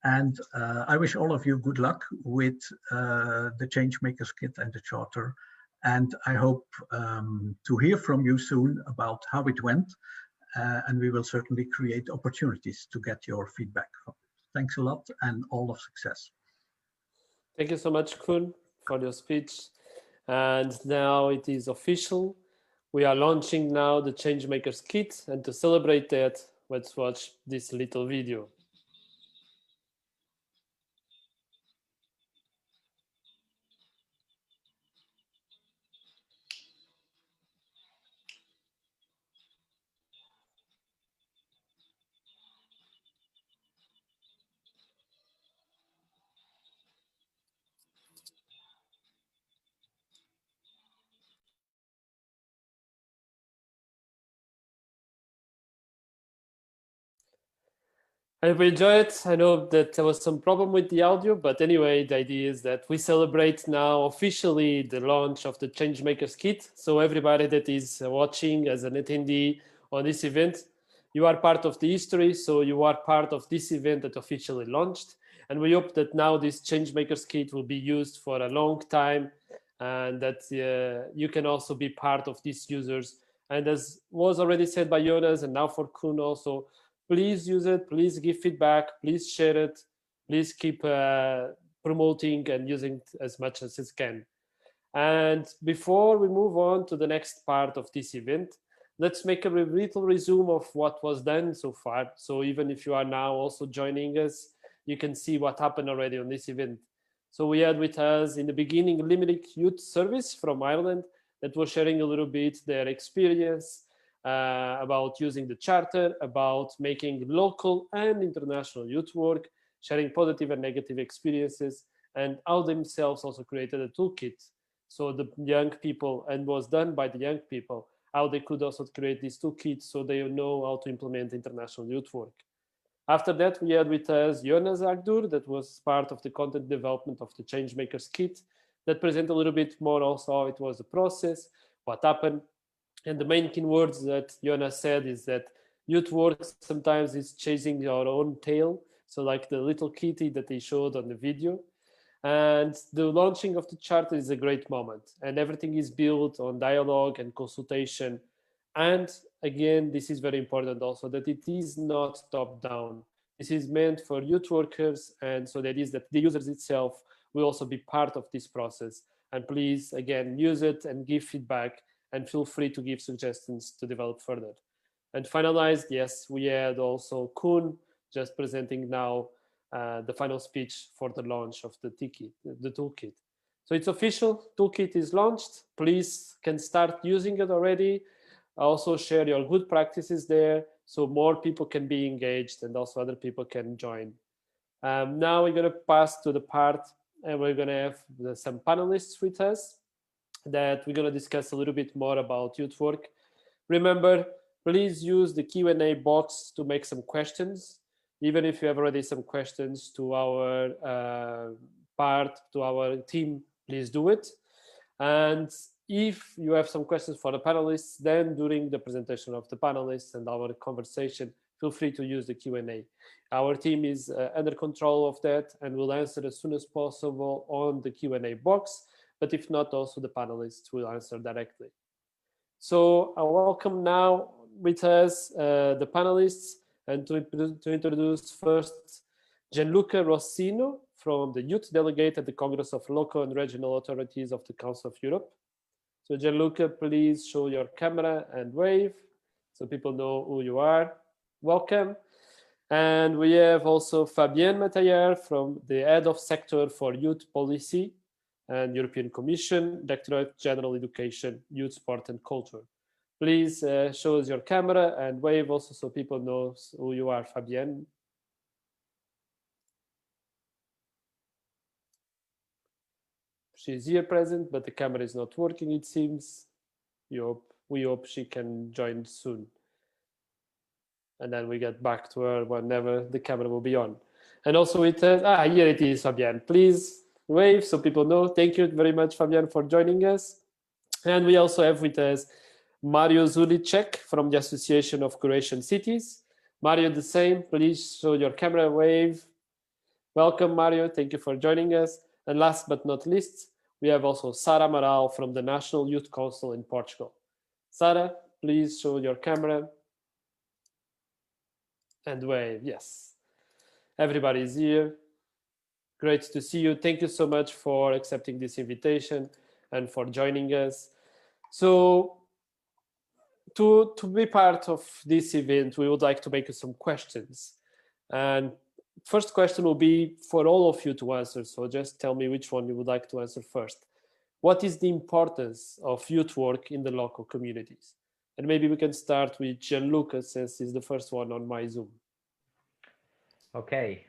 And I wish all of you good luck with the Changemakers kit and the charter. And I hope to hear from you soon about how it went. And we will certainly create opportunities to get your feedback. Thanks a lot and all of success. Thank you so much, Koen, for your speech. And now it is official. We are launching now the Changemakers kit, and to celebrate that, let's watch this little video. I hope you enjoy it. I know that there was some problem with the audio, but anyway, the idea is that we celebrate now officially the launch of the Changemakers kit. So everybody that is watching as an attendee on this event, you are part of the history. So you are part of this event that officially launched. And we hope that now this Changemakers kit will be used for a long time, and that you can also be part of these users. And as was already said by Jonas, and now for Koen also, please use it, please give feedback, please share it, please keep promoting and using it as much as it can. And before we move on to the next part of this event, let's make a little resume of what was done so far. So even if you are now also joining us, you can see what happened already on this event. So we had with us in the beginning Limerick Youth Service from Ireland that was sharing a little bit their experience about using the charter, about making local and international youth work, sharing positive and negative experiences, and how themselves also created a toolkit. So the young people, and was done by the young people, how they could also create this toolkit so they know how to implement international youth work. After that, we had with us Jonas Agdur, that was part of the content development of the Changemakers kit, that present a little bit more also how it was the process, what happened. And the main keywords that Jonas said is that youth work sometimes is chasing your own tail. So like the little kitty that they showed on the video. And the launching of the charter is a great moment. And everything is built on dialogue and consultation. And again, this is very important also, that it is not top down. This is meant for youth workers. And so that is that the users itself will also be part of this process. And please, again, use it and give feedback, and feel free to give suggestions to develop further. And finalized, yes, we had also Kuhn just presenting now the final speech for the launch of the toolkit. So it's official, toolkit is launched. Please can start using it already. Also share your good practices there so more people can be engaged and also other people can join. Now we're going to pass to the part and we're going to have some panelists with us that we're going to discuss a little bit more about youth work. Remember, please use the Q&A box to make some questions. Even if you have already some questions to our to our team, please do it. And if you have some questions for the panelists, then during the presentation of the panelists and our conversation, feel free to use the Q&A. Our team is under control of that and will answer as soon as possible on the Q&A box. But if not, also the panelists will answer directly. So I welcome now with us the panelists, and to introduce first Gianluca Rossino from the Youth Delegate at the Congress of Local and Regional Authorities of the Council of Europe. So Gianluca, please show your camera and wave so people know who you are. Welcome. And we have also Fabienne Mataillard from the Head of Sector for Youth Policy and European Commission, Directorate General Education, Youth, Sport and Culture. Please show us your camera and wave also so people know who you are, Fabienne. She's here present, but the camera is not working, it seems. We hope she can join soon. And then we get back to her whenever the camera will be on. And also with us, here it is, Fabienne. Please wave so people know. Thank you very much, Fabienne, for joining us. And we also have with us Mario Zulicek from the Association of Croatian Cities. Mario, the same. Please show your camera, wave. Welcome, Mario. Thank you for joining us. And last but not least, we have also Sara Amaral from the National Youth Council in Portugal. Sara, please show your camera and wave. Yes, everybody is here. Great to see you. Thank you so much for accepting this invitation and for joining us. So to be part of this event, we would like to make some questions. And first question will be for all of you to answer. So just tell me which one you would like to answer first. What is the importance of youth work in the local communities? And maybe we can start with Gianluca, since he's the first one on my Zoom. Okay,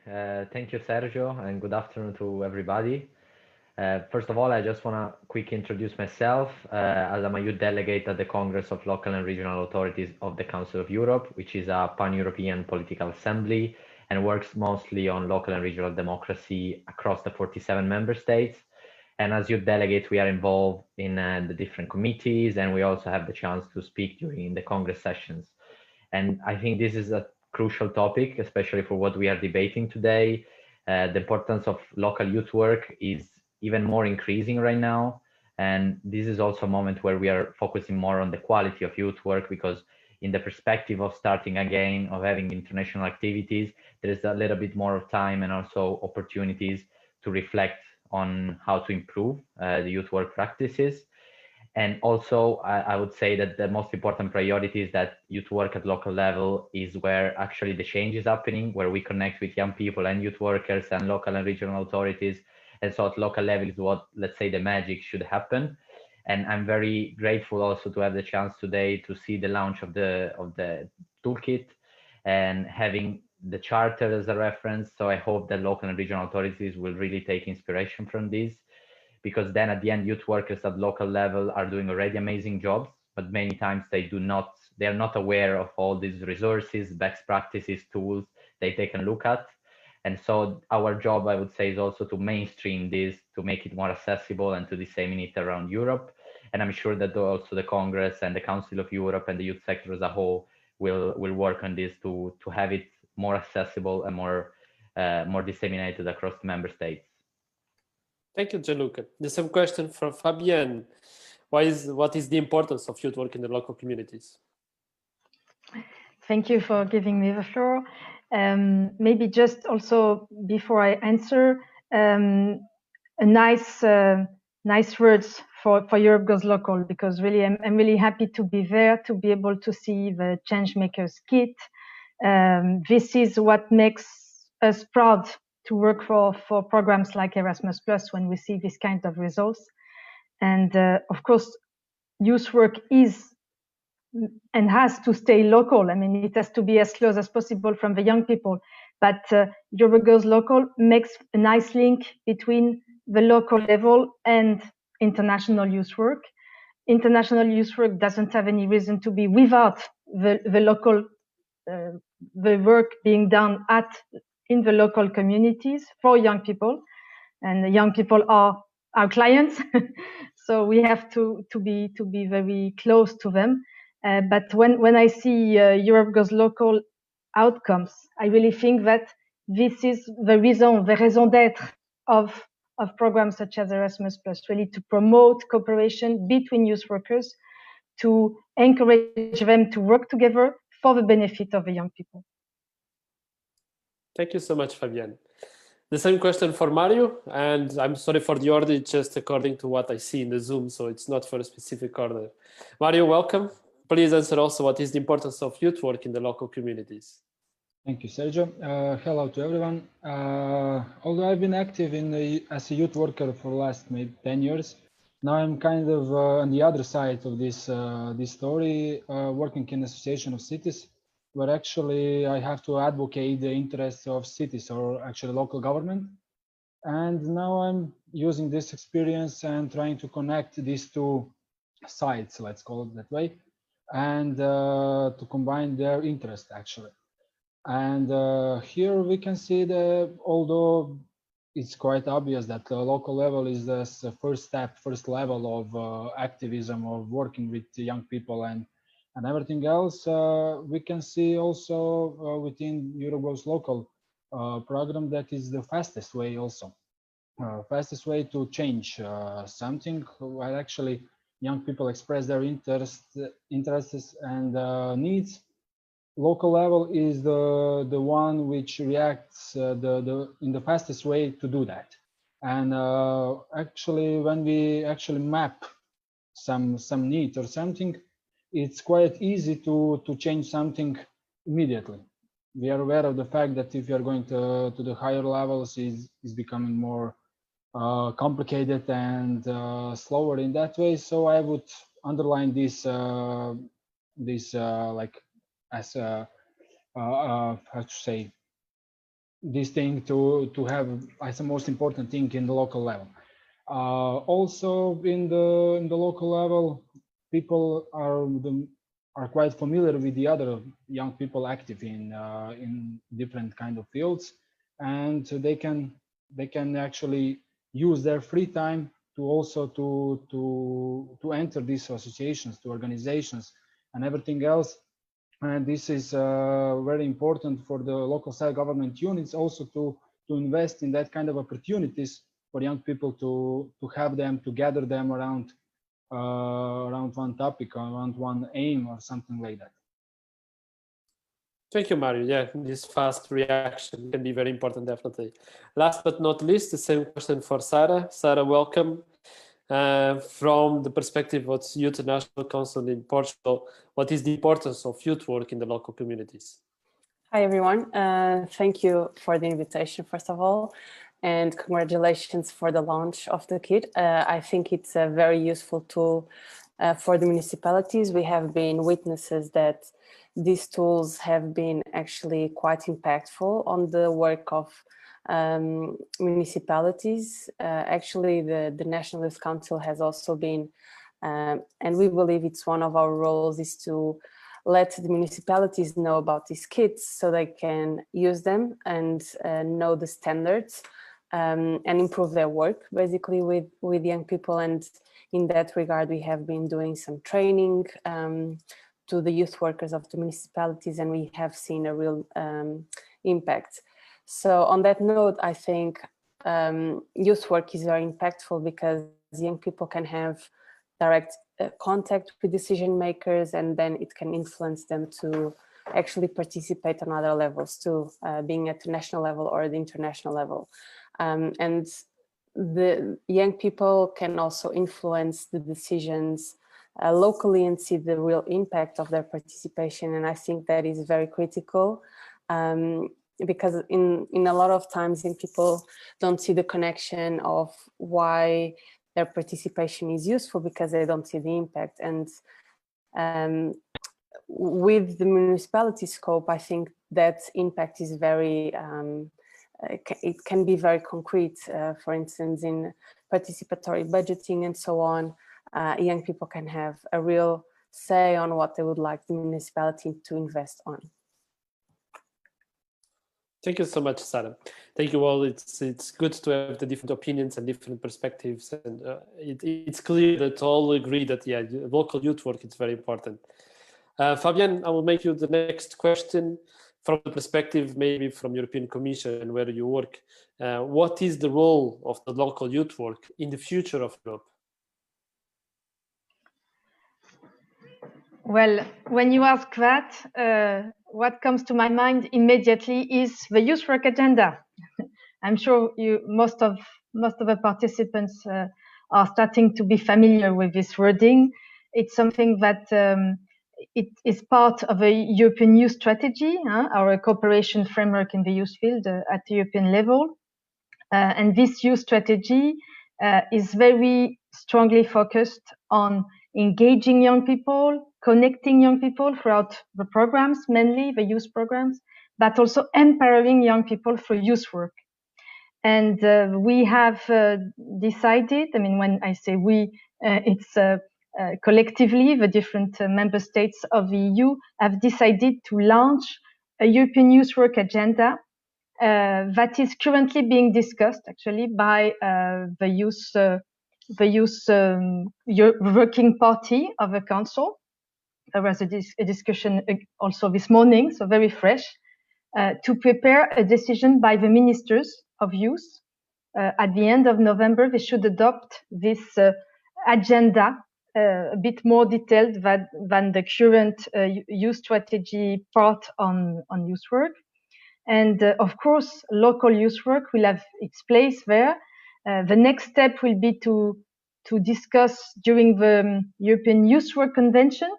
thank you, Sergio, and good afternoon to everybody. First of all, I just want to quickly introduce myself as I'm a youth delegate at the Congress of Local and Regional Authorities of the Council of Europe, which is a pan-European political assembly and works mostly on local and regional democracy across the 47 member states. And as youth delegate, we are involved in the different committees, and we also have the chance to speak during the Congress sessions. And I think this is a crucial topic, especially for what we are debating today. The importance of local youth work is even more increasing right now. And this is also a moment where we are focusing more on the quality of youth work, because in the perspective of starting again, of having international activities, there is a little bit more of time and also opportunities to reflect on how to improve the youth work practices. And also, I would say that the most important priority is that youth work at local level is where actually the change is happening, where we connect with young people and youth workers and local and regional authorities. And so at local level is what, let's say, the magic should happen. And I'm very grateful also to have the chance today to see the launch of the toolkit and having the charter as a reference. So I hope that local and regional authorities will really take inspiration from this, because then at the end, youth workers at local level are doing already amazing jobs, but many times they are not aware of all these resources, best practices, tools they can look at. And so our job, I would say, is also to mainstream this, to make it more accessible and to disseminate it around Europe. And I'm sure that also the Congress and the Council of Europe and the youth sector as a whole will work on this to have it more accessible and more disseminated across the member states. Thank you, Gianluca. The same question from Fabienne. What is the importance of youth work in the local communities? Thank you for giving me the floor. Maybe just also before I answer, a nice words for Europe Goes Local, because really I'm really happy to be there, to be able to see the Changemakers kit. This is what makes us proud to work for programs like Erasmus Plus when we see this kind of results. And of course, youth work is and has to stay local. I mean, it has to be as close as possible from the young people. But Europe Goes Local makes a nice link between the local level and international youth work. International youth work doesn't have any reason to be without the local, the work being done in the local communities for young people. And the young people are our clients, so we have to be very close to them. But when I see Europe Goes Local outcomes, I really think that this is the raison d'être of programs such as Erasmus Plus, really to promote cooperation between youth workers, to encourage them to work together for the benefit of the young people. Thank you so much, Fabienne. The same question for Mario, and I'm sorry for the order, it's just according to what I see in the Zoom, so it's not for a specific order. Mario, welcome. Please answer also what is the importance of youth work in the local communities. Thank you, Sergio. Hello to everyone. Although I've been active as a youth worker for the last maybe 10 years, now I'm kind of on the other side of this story, working in Association of Cities, where actually I have to advocate the interests of cities, or actually local government. And now I'm using this experience and trying to connect these two sides, let's call it that way, and to combine their interest actually. And here we can see that although it's quite obvious that the local level is the first level of activism, of working with young people and everything else, we can see also within Europe Goes Local program that is the fastest way also. Fastest way to change something, while actually young people express their interests and needs. Local level is the one which reacts in the fastest way to do that. And actually, when we actually map some need or something, it's quite easy to change something immediately. We are aware of the fact that if you are going to the higher levels, is becoming more complicated and slower in that way. So I would underline this like as a how to say, this thing to have as the most important thing in the local level. Also in the local level, people are quite familiar with the other young people active in different kind of fields, and they can actually use their free time to also to enter these associations, to organizations and everything else. And this is very important for the local self-government units also to invest in that kind of opportunities for young people to have them, to gather them around one topic, around one aim or something like that. Thank you, Mario. Yeah, this fast reaction can be very important, definitely. Last but not least, the same question for Sarah. Sarah, welcome. From the perspective of Youth National Council in Portugal, what is the importance of youth work in the local communities? Hi, everyone. Thank you for the invitation, first of all, and congratulations for the launch of the kit. I think it's a very useful tool for the municipalities. We have been witnesses that these tools have been actually quite impactful on the work of municipalities. Actually, the National Youth Council has also been, and we believe it's one of our roles is to let the municipalities know about these kits so they can use them and know the standards and improve their work basically with young people. And in that regard, we have been doing some training to the youth workers of the municipalities, and we have seen a real impact. So on that note, I think youth work is very impactful because young people can have direct contact with decision makers, and then it can influence them to actually participate on other levels too, being at the national level or the international level. And the young people can also influence the decisions locally and see the real impact of their participation. And I think that is very critical because in a lot of times young people don't see the connection of why their participation is useful because they don't see the impact. And with the municipality scope, I think that impact is very, it can be very concrete. For instance, in participatory budgeting and so on, young people can have a real say on what they would like the municipality to invest on. Thank you so much, Sarah. Thank you all. It's good to have the different opinions and different perspectives, and it's clear that all agree that local youth work is very important. Fabian, I will make you the next question from the perspective maybe from European Commission and where you work. What is the role of the local youth work in the future of Europe? Well, when you ask that, what comes to my mind immediately is the youth work agenda. I'm sure most of the participants are starting to be familiar with this wording. It's something that it is part of a European youth strategy, our cooperation framework in the youth field at the European level. And this youth strategy is very strongly focused on engaging young people, connecting young people throughout the programs, mainly the youth programs, but also empowering young people through youth work. And we have decided, I mean, when I say we, it's collectively, the different member states of the EU have decided to launch a European youth work agenda that is currently being discussed actually by the youth working party of the council. There was a discussion also this morning, so very fresh, to prepare a decision by the ministers of youth. At the end of November, they should adopt this agenda a bit more detailed than the current youth strategy part on youth work. And of course, local youth work will have its place there. The next step will be to discuss during the European Youth Work Convention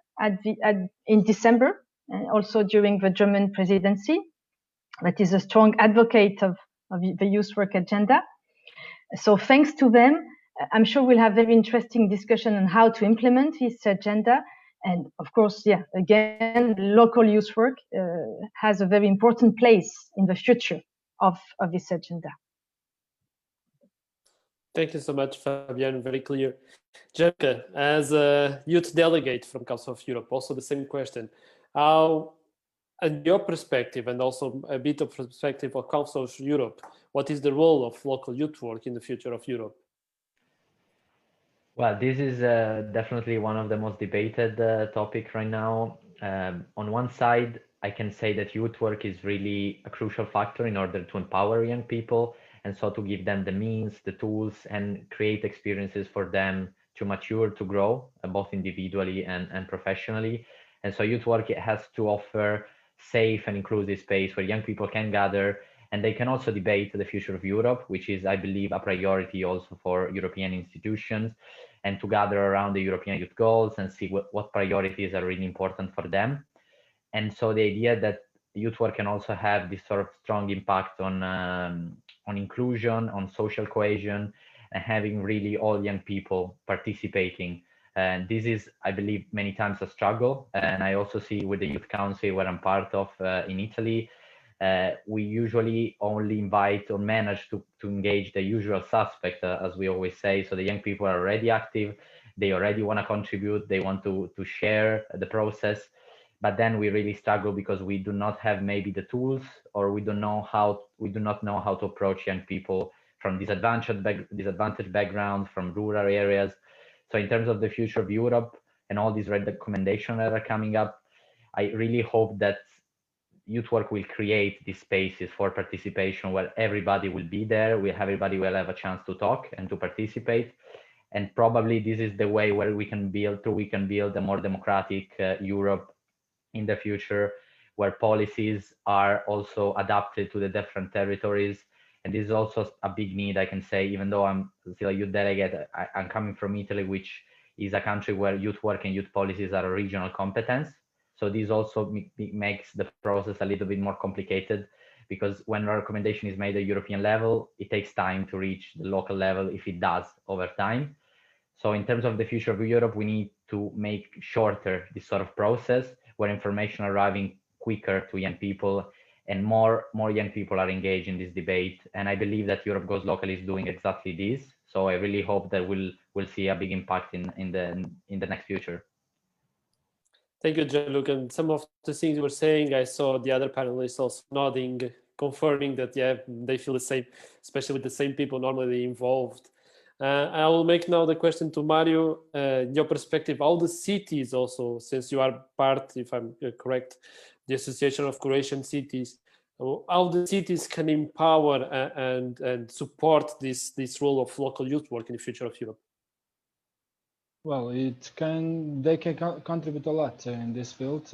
in December, and also during the German presidency. That is a strong advocate of the youth work agenda. So thanks to them, I'm sure we'll have very interesting discussion on how to implement this agenda. And of course, again, local youth work has a very important place in the future of this agenda. Thank you so much, Fabian. Very clear. Jessica, as a youth delegate from Council of Europe, also the same question. How, in your perspective, and also a bit of perspective of Council of Europe, what is the role of local youth work in the future of Europe? Well, this is definitely one of the most debated topics right now. On one side, I can say that youth work is really a crucial factor in order to empower young people, and so to give them the means, the tools, and create experiences for them to mature, to grow, both individually and professionally. And so youth work has to offer safe and inclusive space where young people can gather and they can also debate the future of Europe, which is, I believe, a priority also for European institutions, and to gather around the European youth goals and see what priorities are really important for them. And so the idea that youth work can also have this sort of strong impact on inclusion, on social cohesion, and having really all young people participating. And this is, I believe, many times a struggle. And I also see with the Youth Council, where I'm part of in Italy, we usually only invite or manage to engage the usual suspect, as we always say. So the young people are already active, they already want to contribute, they want to share the process. But then we really struggle because we do not have maybe the tools, or we do not know how to approach young people from disadvantaged backgrounds, from rural areas. So in terms of the future of Europe and all these recommendations that are coming up, I really hope that youth work will create these spaces for participation where everybody will be there, everybody will have a chance to talk and to participate. And probably this is the way where we can build a more democratic Europe in the future, where policies are also adapted to the different territories. And this is also a big need, I can say, even though I'm still a youth delegate, I'm coming from Italy, which is a country where youth work and youth policies are a regional competence. So this also makes the process a little bit more complicated, because when a recommendation is made at European level, it takes time to reach the local level, if it does over time. So in terms of the future of Europe, we need to make shorter this sort of process, where information arriving quicker to young people, and more young people are engaged in this debate. And I believe that Europe Goes Local is doing exactly this. So I really hope that we'll see a big impact in the next future. Thank you, Gianluca. And some of the things you were saying, I saw the other panelists also nodding, confirming that, yeah, they feel the same, especially with the same people normally involved. I will make now the question to Mario. Your perspective, all the cities also, since you are part, if I'm correct, the Association of Croatian Cities, how the cities can empower and support this role of local youth work in the future of Europe. Well, they can contribute a lot in this field.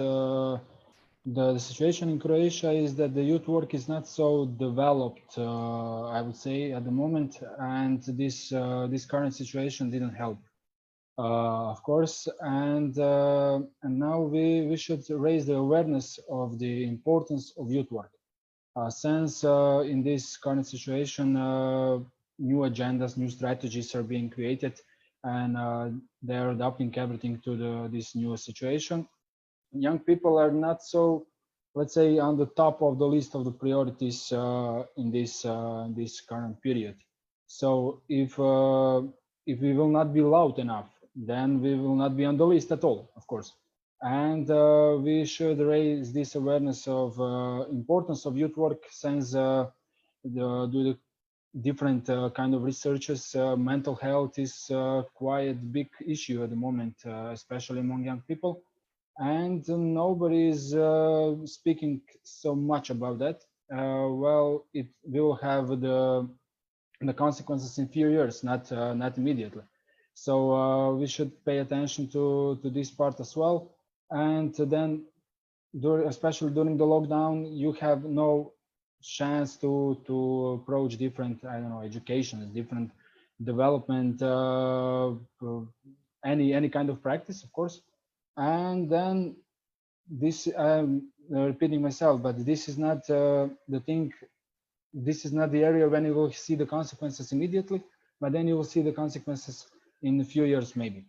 The situation in Croatia is that the youth work is not so developed, I would say, at the moment, and this current situation didn't help, of course. And now we should raise the awareness of the importance of youth work, since in this current situation, new agendas, new strategies are being created, and they're adapting everything to this new situation. Young people are not so, let's say, on the top of the list of the priorities in this current period. So if we will not be loud enough, then we will not be on the list at all, of course. And we should raise this awareness of importance of youth work, since the different kind of researches, mental health is quite a big issue at the moment, especially among young people. And nobody is speaking so much about that. Well, it will have the consequences in few years, not immediately. So we should pay attention to this part as well. And then, especially during the lockdown, you have no chance to approach different, I don't know, education, different development, any kind of practice, of course. And then this, I'm repeating myself, but this is not the thing. This is not the area when you will see the consequences immediately, but then you will see the consequences in a few years maybe.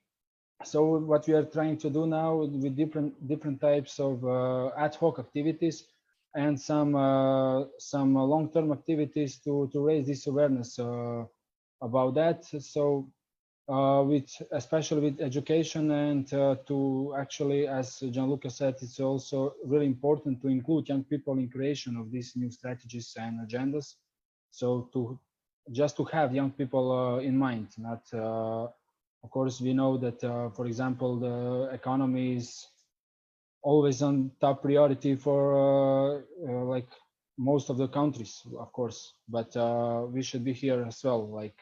So what we are trying to do now with different types of ad hoc activities and some long-term activities to raise this awareness about that. So especially with education, and to actually, as Gianluca said, it's also really important to include young people in creation of these new strategies and agendas. So just to have young people in mind, not, of course, we know that, for example, the economy is always on top priority for like most of the countries, of course, but we should be here as well, like,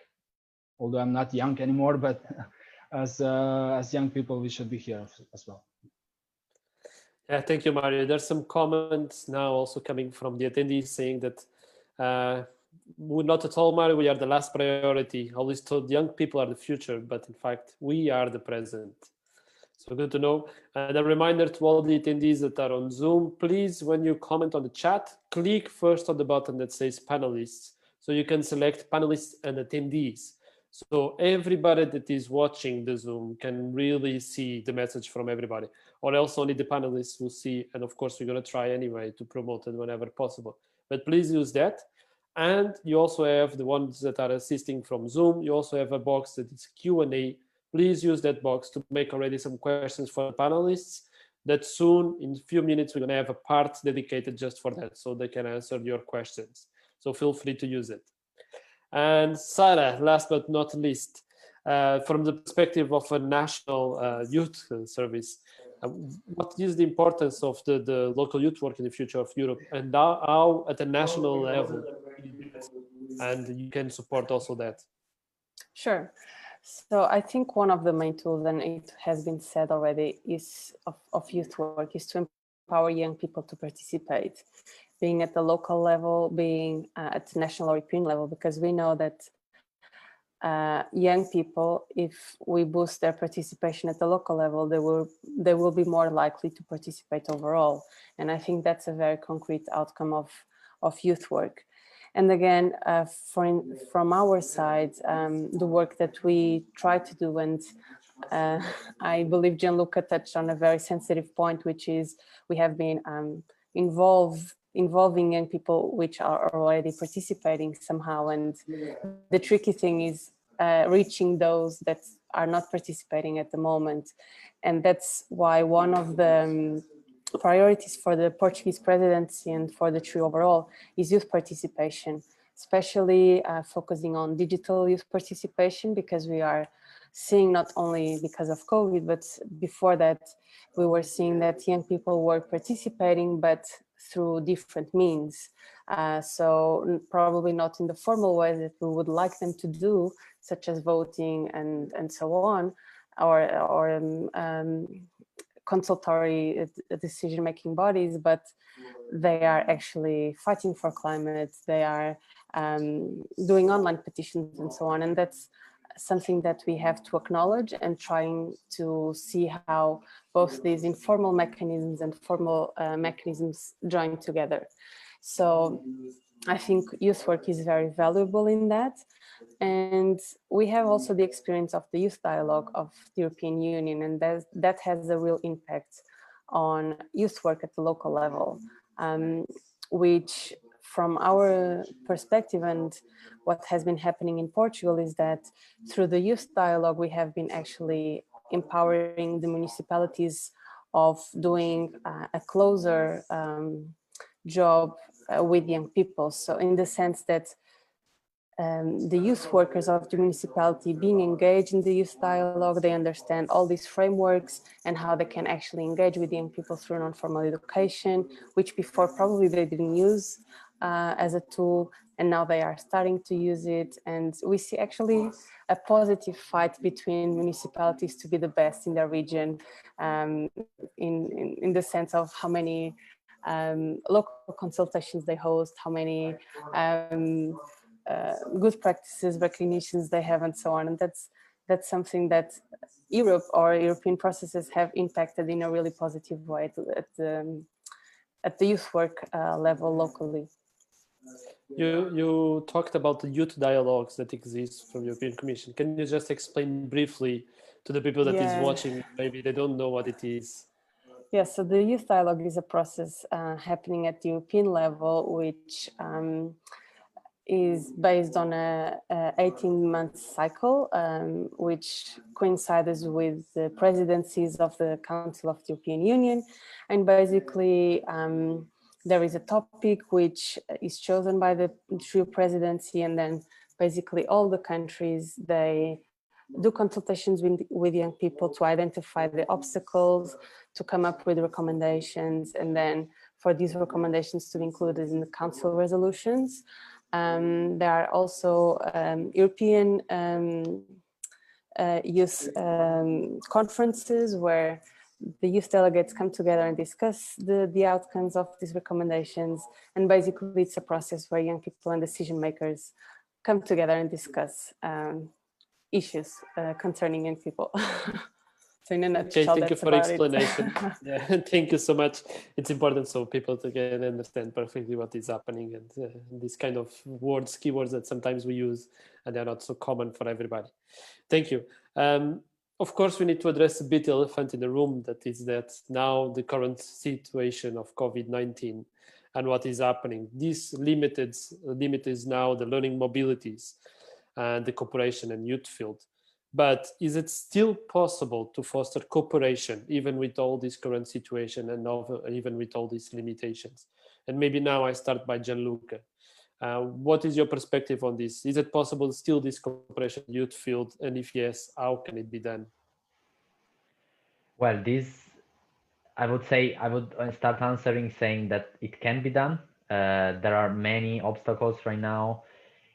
although I'm not young anymore, but as young people, we should be here as well. Yeah, thank you, Mario. There's some comments now also coming from the attendees saying that we're not at all, Mario, we are the last priority. Always told young people are the future, but in fact, we are the present. So good to know. And a reminder to all the attendees that are on Zoom, please, when you comment on the chat, click first on the button that says panelists, so you can select panelists and attendees. So everybody that is watching the Zoom can really see the message from everybody, or else only the panelists will see. And of course, we're going to try anyway to promote it whenever possible. But please use that. And you also have the ones that are assisting from Zoom. You also have a box that is Q&A. Please use that box to make already some questions for the panelists. That soon, in a few minutes, we're going to have a part dedicated just for that, so they can answer your questions. So feel free to use it. And Sarah, last but not least, from the perspective of a national youth service, what is the importance of the local youth work in the future of Europe, and how at a national level, and you can support also that? Sure. So I think one of the main tools, and it has been said already, is of youth work is to empower young people to participate, being at the local level, being at the national or European level, because we know that young people, if we boost their participation at the local level, they will be more likely to participate overall. And I think that's a very concrete outcome of youth work. And again, from our side, the work that we try to do, and I believe Gianluca touched on a very sensitive point, which is we have been involving young people which are already participating somehow. And the tricky thing is reaching those that are not participating at the moment. And that's why one of the priorities for the Portuguese presidency and for the TRI overall is youth participation, especially focusing on digital youth participation, because we are seeing, not only because of COVID, but before that, we were seeing that young people were participating, but through different means. So probably not in the formal way that we would like them to do, such as voting and so on, or consultory decision-making bodies, but they are actually fighting for climate, they are doing online petitions and so on. And that's something that we have to acknowledge, and trying to see how both these informal mechanisms and formal mechanisms join together. So I think youth work is very valuable in that. And we have also the experience of the youth dialogue of the European Union, and that has a real impact on youth work at the local level, which from our perspective and what has been happening in Portugal is that through the youth dialogue, we have been actually empowering the municipalities of doing a closer job with young people. So in the sense that the youth workers of the municipality being engaged in the youth dialogue, they understand all these frameworks and how they can actually engage with young people through non-formal education, which before probably they didn't use as a tool, and now they are starting to use it. And we see actually a positive fight between municipalities to be the best in their region, in the sense of how many local consultations they host, how many good practices, recognitions they have, and so on. And that's something that Europe or European processes have impacted in a really positive way at the youth work level locally. You talked about the youth dialogues that exist from European Commission. Can you just explain briefly to the people that is watching, maybe they don't know what it is? Yes, so the youth dialogue is a process happening at the European level, which is based on a 18-month cycle, which coincides with the presidencies of the Council of the European Union. And basically, there is a topic which is chosen by the TRI presidency, and then basically all the countries, they do consultations with young people to identify the obstacles, to come up with recommendations, and then for these recommendations to be included in the council resolutions. There are also European youth conferences where the youth delegates come together and discuss the outcomes of these recommendations. And basically it's a process where young people and decision makers come together and discuss issues concerning young people. So in a nutshell, okay, thank you for explanation. Yeah. Thank you so much. It's important so people can understand perfectly what is happening and these kind of words, keywords that sometimes we use and they're not so common for everybody. Thank you. Of course, we need to address a bit the elephant in the room, that is that now the current situation of COVID-19 and what is happening. This limits now the learning mobilities and the cooperation and youth field. But is it still possible to foster cooperation even with all this current situation and even with all these limitations? And maybe now I start by Gianluca. What is your perspective on this? Is it possible still this cooperation youth field? And if yes, how can it be done? Well, I would say I would start answering saying that it can be done. There are many obstacles right now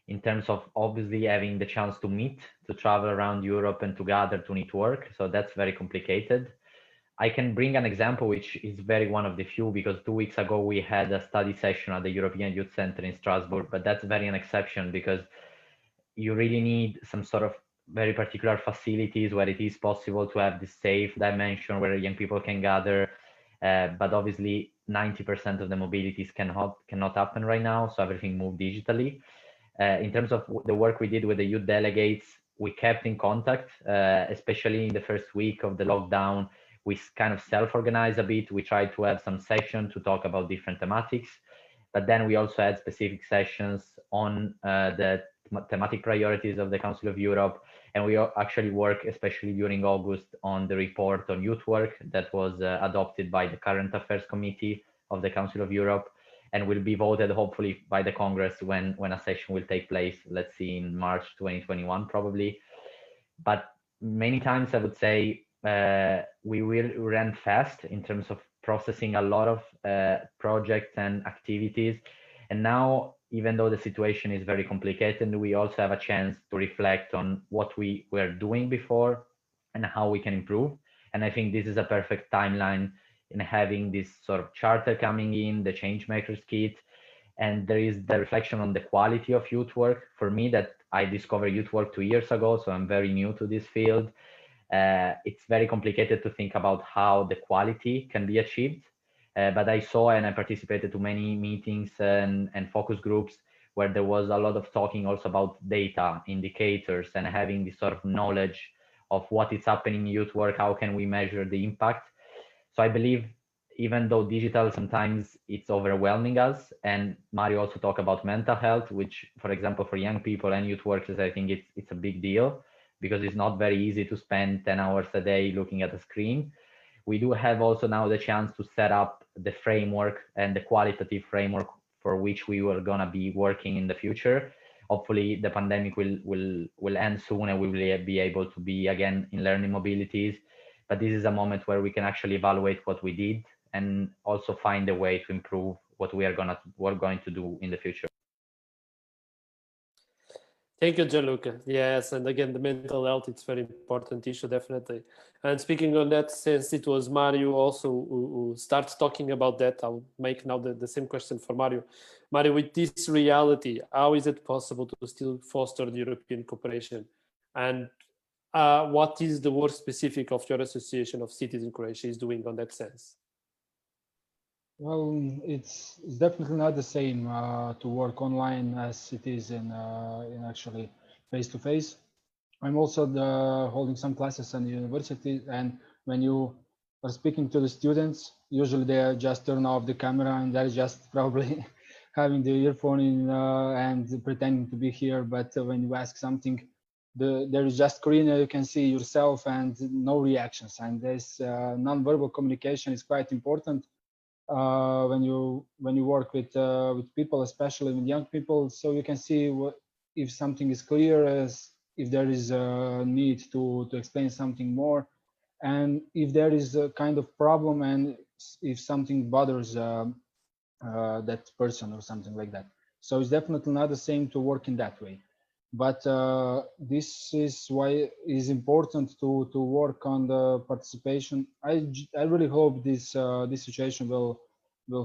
in terms of obviously having the chance to meet, to travel around Europe and to gather to network. So that's very complicated. I can bring an example, which is very one of the few, because 2 weeks ago we had a study session at the European Youth Center in Strasbourg, but that's very an exception because you really need some sort of very particular facilities where it is possible to have this safe dimension where young people can gather. But obviously 90% of the mobilities cannot happen right now. So everything moved digitally. In terms of the work we did with the youth delegates, we kept in contact, especially in the first week of the lockdown. We kind of self-organized a bit. We tried to have some sessions to talk about different thematics, but then we also had specific sessions on the thematic priorities of the Council of Europe. And we actually work, especially during August, on the report on youth work that was adopted by the Current Affairs Committee of the Council of Europe, and will be voted hopefully by the Congress when a session will take place, let's see, in March 2021 probably. But many times I would say we will run fast in terms of processing a lot of projects and activities. And now, even though the situation is very complicated, we also have a chance to reflect on what we were doing before and how we can improve. And I think this is a perfect timeline in having this sort of charter coming in, the Changemakers kit, and there is the reflection on the quality of youth work. For me, that I discovered youth work 2 years ago, so I'm very new to this field. It's very complicated to think about how the quality can be achieved. But I saw and I participated to many meetings and focus groups where there was a lot of talking also about data, indicators, and having this sort of knowledge of what is happening in youth work, how can we measure the impact. So I believe even though digital sometimes it's overwhelming us, and Mario also talked about mental health, which, for example, for young people and youth workers, I think it's a big deal because it's not very easy to spend 10 hours a day looking at a screen. We do have also now the chance to set up the framework and the qualitative framework for which we were gonna be working in the future. Hopefully the pandemic will end soon and we will be able to be again in learning mobilities. But this is a moment where we can actually evaluate what we did and also find a way to improve what we're going to do in the future. Thank you, Gianluca. Yes, and again, the mental health, it's a very important issue, definitely. And speaking on that, since it was Mario also who starts talking about that, I'll make now the same question for Mario. Mario, with this reality, how is it possible to still foster the European cooperation? And what is the work specific of your Association of Cities in Croatia is doing on that sense? Well, it's definitely not the same to work online as it is in actually face-to-face. I'm also holding some classes in the university, and when you are speaking to the students, usually they just turn off the camera and they're just probably having the earphone in and pretending to be here. But when you ask something, there is just screen, you can see yourself and no reactions. And this non-verbal communication is quite important when you work with people, especially with young people, so you can see if something is clear, as if there is a need to explain something more, and if there is a kind of problem, and if something bothers that person or something like that. So it's definitely not the same to work in that way. But this is why it is important to work on the participation. I really hope this situation will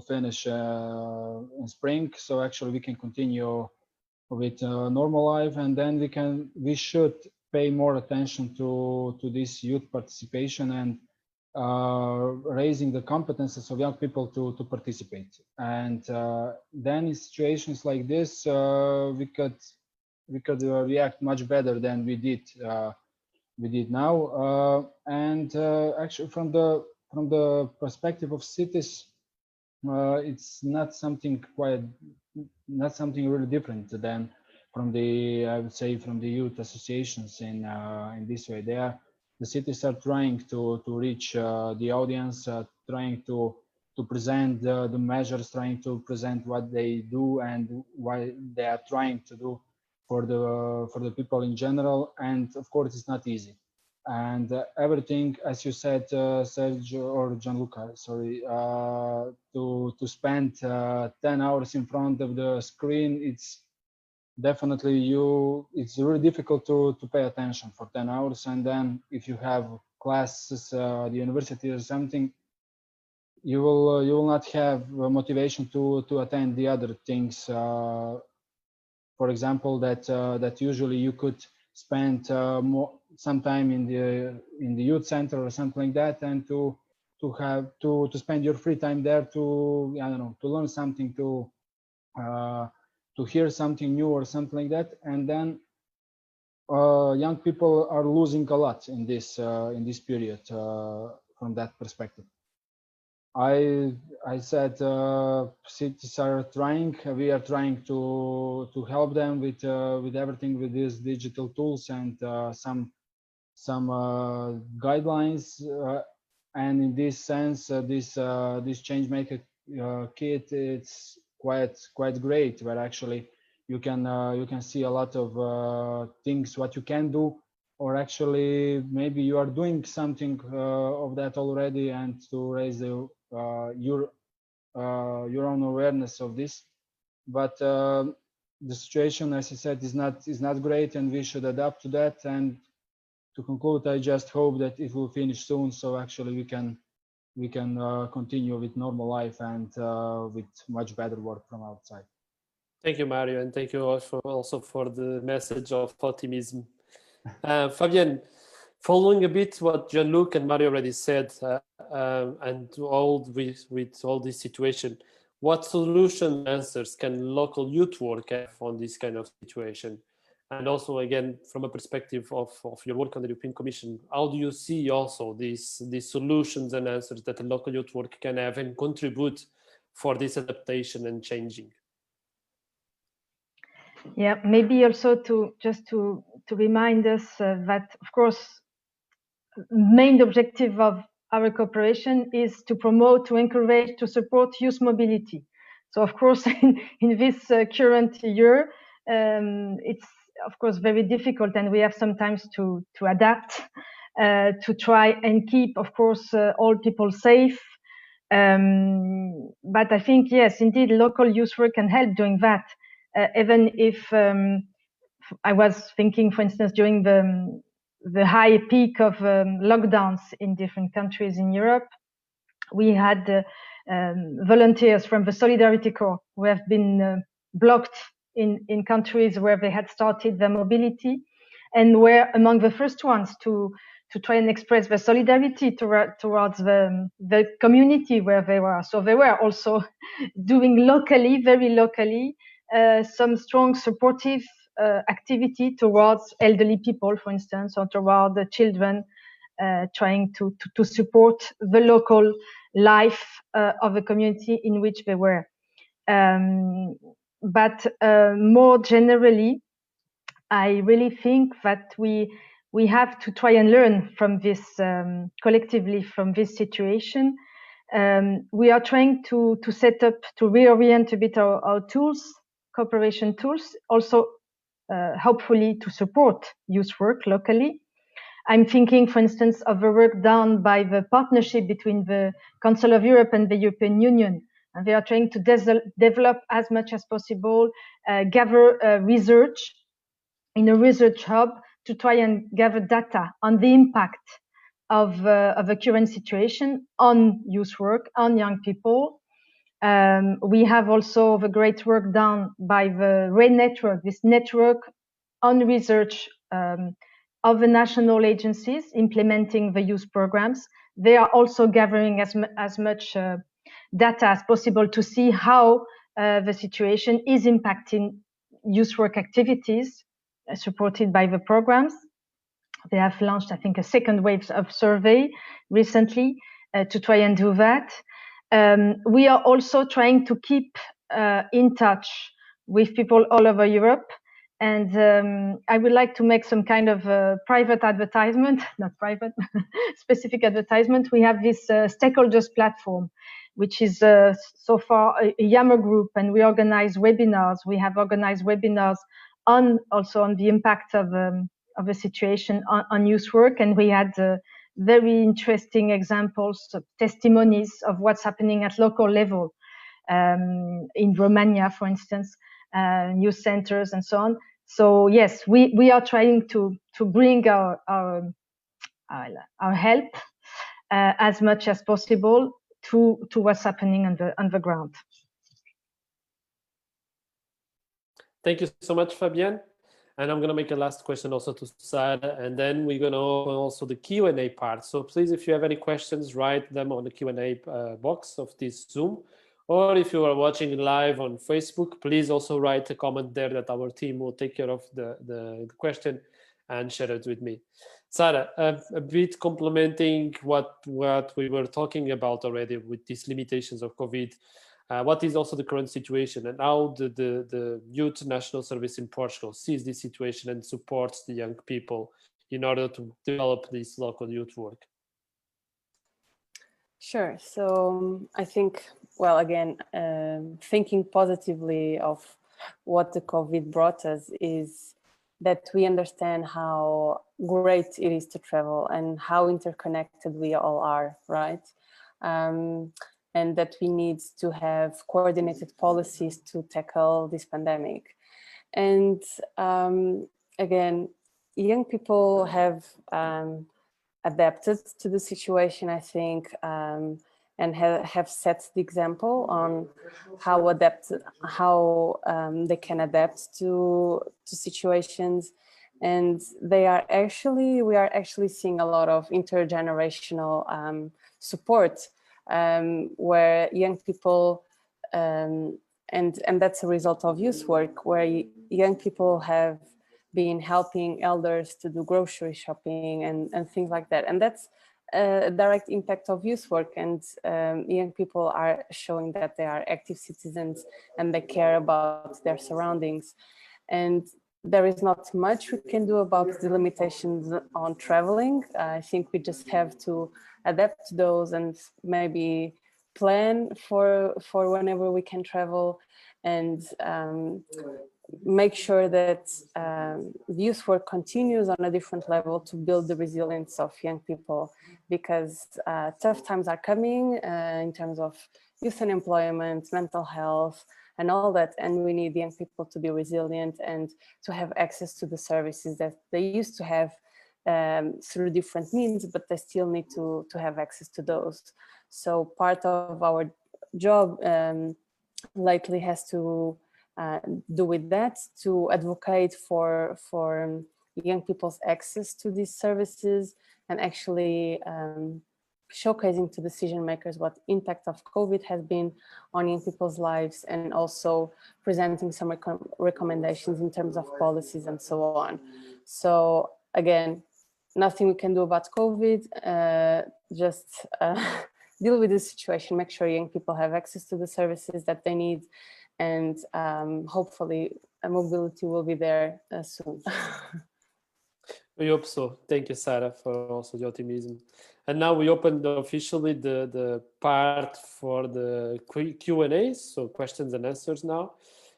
finish in spring, so actually we can continue with normal life, and then we should pay more attention to this youth participation and raising the competences of young people to participate. And then in situations like this, we could react much better than we did now. And actually, from the perspective of cities, it's not something really different than from the, I would say, from the youth associations in this way. The cities are trying to reach the audience, trying to present the measures, trying to present what they do and what they are trying to do for the people in general. And of course, it's not easy. And everything, as you said, Sergio or Gianluca, sorry, to spend 10 hours in front of the screen, it's definitely it's really difficult to pay attention for 10 hours. And then if you have classes at the university or something, you will not have motivation to attend the other things. For example, that usually you could spend some time in the youth center or something like that, and to spend your free time there to, I don't know, to learn something, to hear something new or something like that. And then young people are losing a lot in this period from that perspective. I said cities are trying. We are trying to help them with everything, with these digital tools and some guidelines. And in this sense, this Changemaker kit, it's quite great. Where actually you can see a lot of things what you can do, or actually maybe you are doing something of that already, and to raise your own awareness of this. But the situation, as I said, is not great, and we should adapt to that. And to conclude, I just hope that it will finish soon, so actually we can continue with normal life and with much better work from outside. Thank you, Mario, and thank you also for the message of optimism. Fabienne, following a bit what Gianluca and Mario already said, and with all this situation, what solution answers can local youth work have on this kind of situation? And also, again, from a perspective of your work on the European Commission, how do you see also these solutions and answers that the local youth work can have and contribute for this adaptation and changing? Yeah, maybe also to remind us that, of course, main objective of our cooperation is to promote, to encourage, to support youth mobility. So, of course, in this current year, it's of course very difficult, and we have sometimes to adapt, to try and keep, of course, all people safe. But I think, yes, indeed, local youth work can help doing that. Even if I was thinking, for instance, during the high peak of lockdowns in different countries in Europe, we had volunteers from the Solidarity Corps who have been blocked in countries where they had started their mobility, and were among the first ones to try and express their solidarity towards the community where they were. So they were also doing locally, very locally, some strong supportive activity towards elderly people, for instance, or toward the children, trying to support the local life of the community in which they were. But more generally, I really think that we have to try and learn from this, collectively, from this situation. We are trying to set up, to reorient a bit our tools, cooperation tools, also hopefully to support youth work locally. I'm thinking, for instance, of the work done by the partnership between the Council of Europe and the European Union. And they are trying to develop as much as possible, gather research in a research hub to try and gather data on the impact of the current situation on youth work, on young people. We have also the great work done by the RAIN network, this network on research of the national agencies implementing the youth programs. They are also gathering as much data as possible to see how the situation is impacting youth work activities supported by the programs. They have launched, I think, a second wave of survey recently to try and do that. We are also trying to keep in touch with people all over Europe. And I would like to make some kind of private advertisement, not private, specific advertisement. We have this stakeholders platform, which is so far a Yammer group, and we organize webinars. We have organized webinars also on the impact of the situation on youth work, and we had very interesting examples of testimonies of what's happening at local level in Romania, for instance, youth centers and so on. So yes, we are trying to bring our help as much as possible to what's happening on the ground. Thank you so much, Fabienne. And I'm going to make a last question also to Sarah, and then we're going to open also the Q&A part. So please, if you have any questions, write them on the Q&A box of this Zoom. Or if you are watching live on Facebook, please also write a comment there that our team will take care of the question and share it with me. Sarah, a bit complementing what we were talking about already with these limitations of COVID. What is also the current situation and how the Youth National Service in Portugal sees this situation and supports the young people in order to develop this local youth work? Sure. So I think, well, again, thinking positively of what the COVID brought us is that we understand how great it is to travel and how interconnected we all are, right? And that we need to have coordinated policies to tackle this pandemic. And again, young people have adapted to the situation, I think, and have set the example on how they can adapt to situations. And we are actually seeing a lot of intergenerational support, where young people, and that's a result of youth work, where young people have been helping elders to do grocery shopping and things like that. And that's a direct impact of youth work. And young people are showing that they are active citizens and they care about their surroundings. And there is not much we can do about the limitations on traveling. I think we just have to adapt to those and maybe plan for whenever we can travel, and make sure that youth work continues on a different level to build the resilience of young people, because tough times are coming in terms of youth unemployment, mental health, and all that. And we need young people to be resilient and to have access to the services that they used to have through different means, but they still need to have access to those. So part of our job lately has to do with that, to advocate for young people's access to these services, and actually showcasing to decision makers what impact of COVID has been on young people's lives, and also presenting some recommendations in terms of policies and so on. So again, nothing we can do about COVID, just deal with the situation, make sure young people have access to the services that they need, and hopefully mobility will be there soon. We hope so. Thank you, Sarah, for also the optimism. And now we open officially the part for the Q&A, so questions and answers now.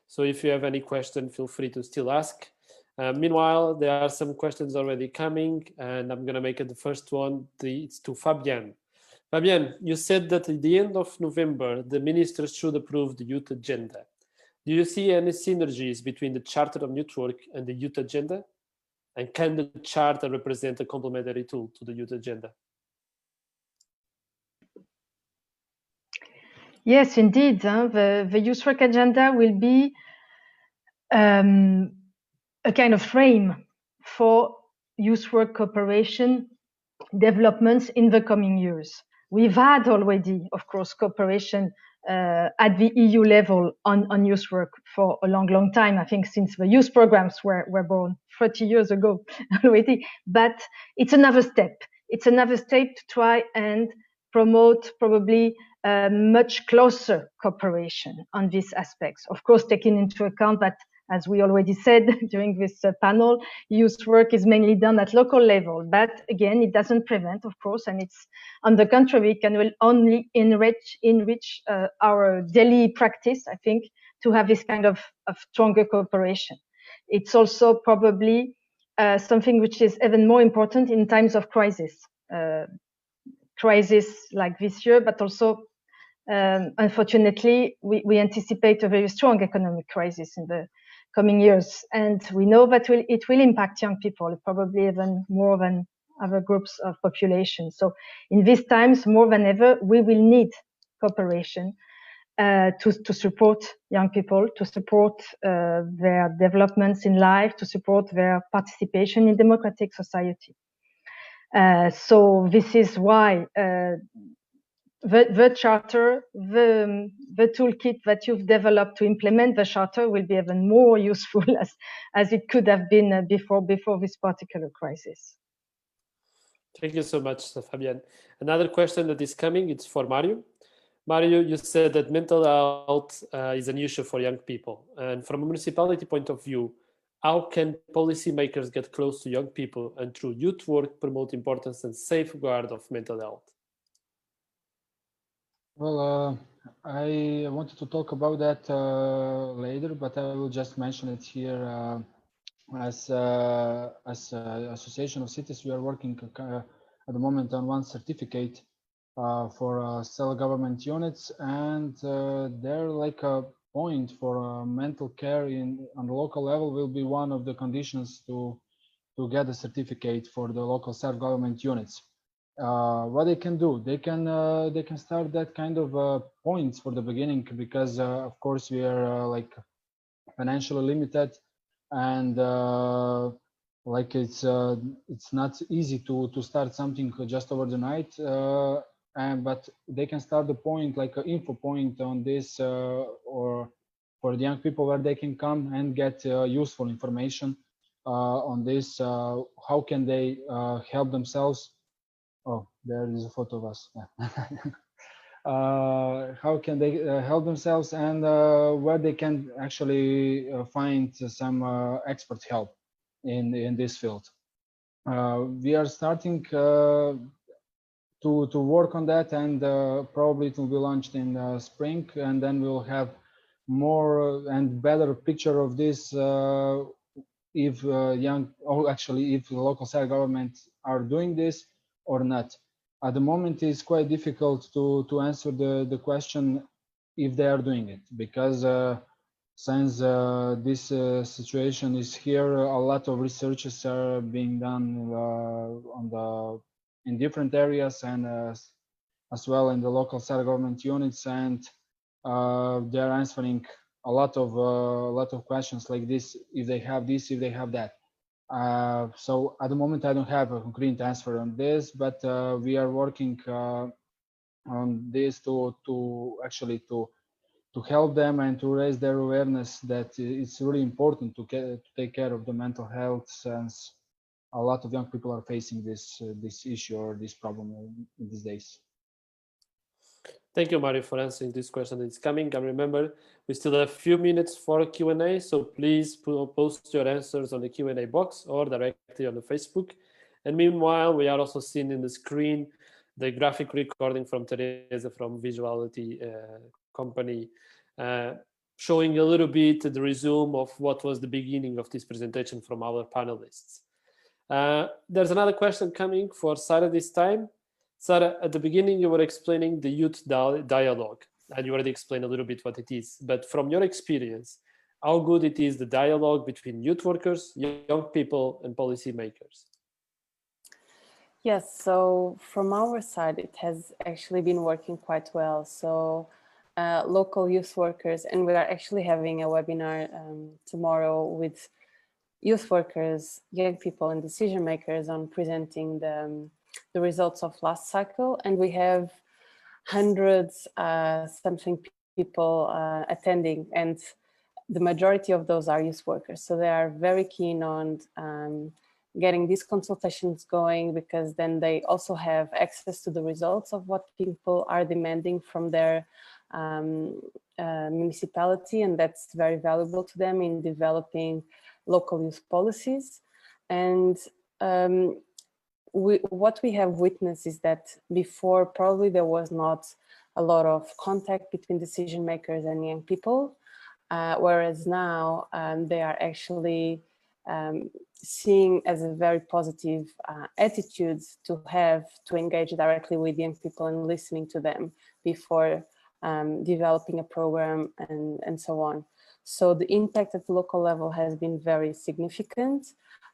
So if you have any question, feel free to still ask. Meanwhile, there are some questions already coming, and I'm going to make it the first one. It's to Fabienne. Fabienne, you said that at the end of November, the ministers should approve the youth agenda. Do you see any synergies between the Charter of Youth Work and the Youth Agenda? And can the Charter represent a complementary tool to the Youth Agenda? Yes, indeed. The Youth Work Agenda will be a kind of frame for youth work cooperation developments in the coming years. We've had already, of course, cooperation at the EU level on youth work for a long, long time. I think since the youth programs were born 30 years ago already. But it's another step. It's another step to try and promote probably much closer cooperation on these aspects. Of course, taking into account that, as we already said during this panel, youth work is mainly done at local level. But again, it doesn't prevent, of course, and it's on the contrary, it can will only enrich our daily practice, I think, to have this kind of stronger cooperation. It's also probably something which is even more important in times of crisis. Crisis like this year, but also unfortunately, we anticipate a very strong economic crisis in the coming years. And we know that it will impact young people, probably even more than other groups of population. So in these times, more than ever, we will need cooperation to support young people, to support their developments in life, to support their participation in democratic society. So this is why the charter, the toolkit that you've developed to implement the charter will be even more useful as it could have been before this particular crisis. Thank you so much, Fabienne. Another question that is coming, it's for Mario. Mario, you said that mental health is an issue for young people. And from a municipality point of view, how can policymakers get close to young people and through youth work promote importance and safeguard of mental health? Well, I wanted to talk about that later, but I will just mention it here. As Association of Cities, we are working at the moment on one certificate for self-government units, and they're like a point for mental care on the local level will be one of the conditions to get a certificate for the local self-government units. What they can do, they can start that kind of points for the beginning, because of course we are like financially limited, and like it's not easy to start something just over the night. But they can start the point, like an info point on this, or for the young people, where they can come and get useful information on this. How can they help themselves? Oh, there is a photo of us. How can they help themselves, and where they can actually find some expert help in this field. We are starting to work on that, and probably it will be launched in spring, and then we'll have more and better picture of this if if the local self-government are doing this or not. At the moment, it's quite difficult to answer the question if they are doing it, because since this situation is here, a lot of researches are being done in different areas, and as well in the local self-government units, and they're answering a lot of questions like this: if they have this, if they have that. So at the moment, I don't have a concrete answer on this, but we are working on this to actually to help them and to raise their awareness that it's really important to take care of the mental health, since a lot of young people are facing this issue or this problem in these days. Thank you, Mario, for answering this question that's coming. And remember, we still have a few minutes for Q&A, so please post your answers on the Q&A box or directly on the Facebook. And meanwhile, we are also seeing in the screen the graphic recording from Teresa from Visuality company, showing a little bit the resume of what was the beginning of this presentation from our panelists. There's another question coming for Sarah this time. Sarah, at the beginning, you were explaining the youth dialogue. and you already explained a little bit what it is, but from your experience, how good it is the dialogue between youth workers, young people, and policymakers? Yes, so from our side, it has actually been working quite well. So local youth workers, and we are actually having a webinar tomorrow with youth workers, young people, and decision makers on presenting the results of last cycle. And we have hundreds something people attending, and the majority of those are youth workers. So they are very keen on getting these consultations going, because then they also have access to the results of what people are demanding from their municipality, and that's very valuable to them in developing local youth policies. And what we have witnessed is that before, probably there was not a lot of contact between decision makers and young people, whereas now they are actually seeing as a very positive attitude to have to engage directly with young people and listening to them before developing a program and so on. So the impact at the local level has been very significant.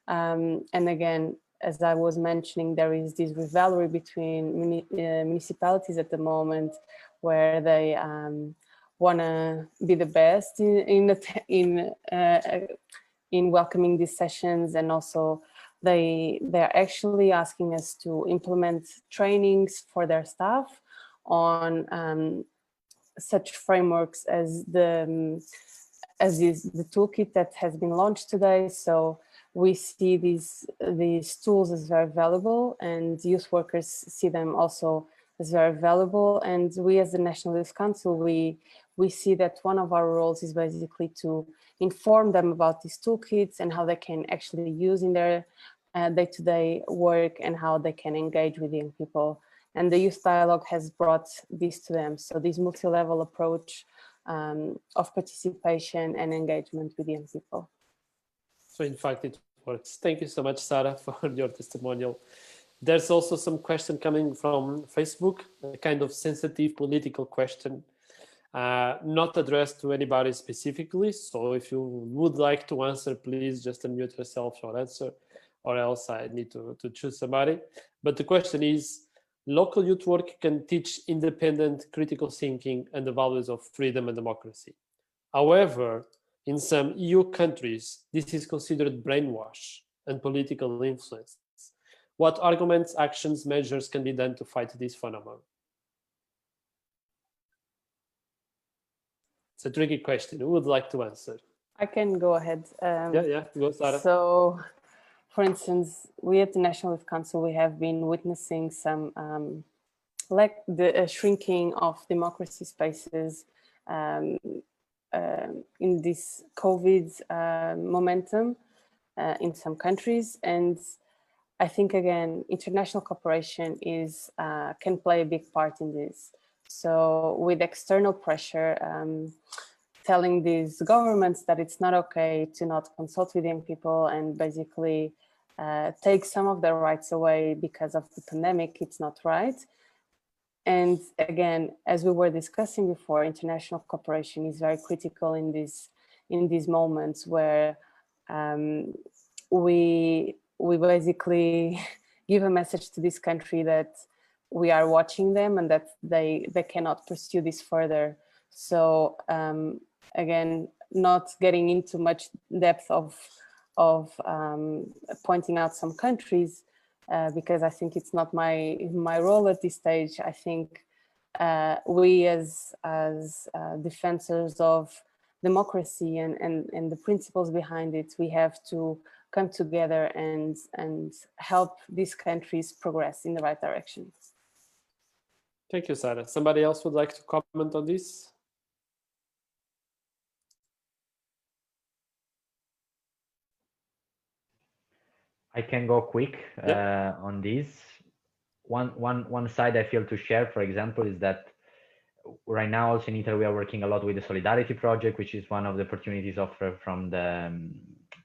And again, as I was mentioning, there is this rivalry between municipalities at the moment, where they want to be the best in welcoming these sessions, and also they're actually asking us to implement trainings for their staff on such frameworks as the toolkit that has been launched today. So we see these tools as very valuable, and youth workers see them also as very valuable. And we, as the National Youth Council, we see that one of our roles is basically to inform them about these toolkits and how they can actually use in their day-to-day work, and how they can engage with young people. And the youth dialogue has brought this to them. So this multi-level approach of participation and engagement with young people. So in fact, it works. Thank you so much, Sarah, for your testimonial. There's also some question coming from Facebook, a kind of sensitive political question, not addressed to anybody specifically. So if you would like to answer, please just unmute yourself or answer, or else I need to choose somebody. But the question is, local youth work can teach independent critical thinking and the values of freedom and democracy. However, in some EU countries, this is considered brainwash and political influence. What arguments, actions, measures can be done to fight this phenomenon? It's a tricky question. Who would like to answer? I can go ahead. Yeah, go, Sarah. So, for instance, we at the National Youth Council, we have been witnessing some like the shrinking of democracy spaces in this COVID momentum in some countries. And I think, again, international cooperation can play a big part in this. So with external pressure, telling these governments that it's not okay to not consult with young people and basically take some of their rights away because of the pandemic, it's not right. And again, as we were discussing before, international cooperation is very critical in these moments where we basically give a message to this country that we are watching them and that they cannot pursue this further. So again, not getting into much depth of pointing out some countries, because I think it's not my role at this stage. I think we as defenders of democracy and the principles behind it, we have to come together and help these countries progress in the right direction. Thank you, Sarah. Somebody else would like to comment on this? I can go quick on this. One side I feel to share, for example, is that right now also in Italy we are working a lot with the Solidarity Project, which is one of the opportunities offered from the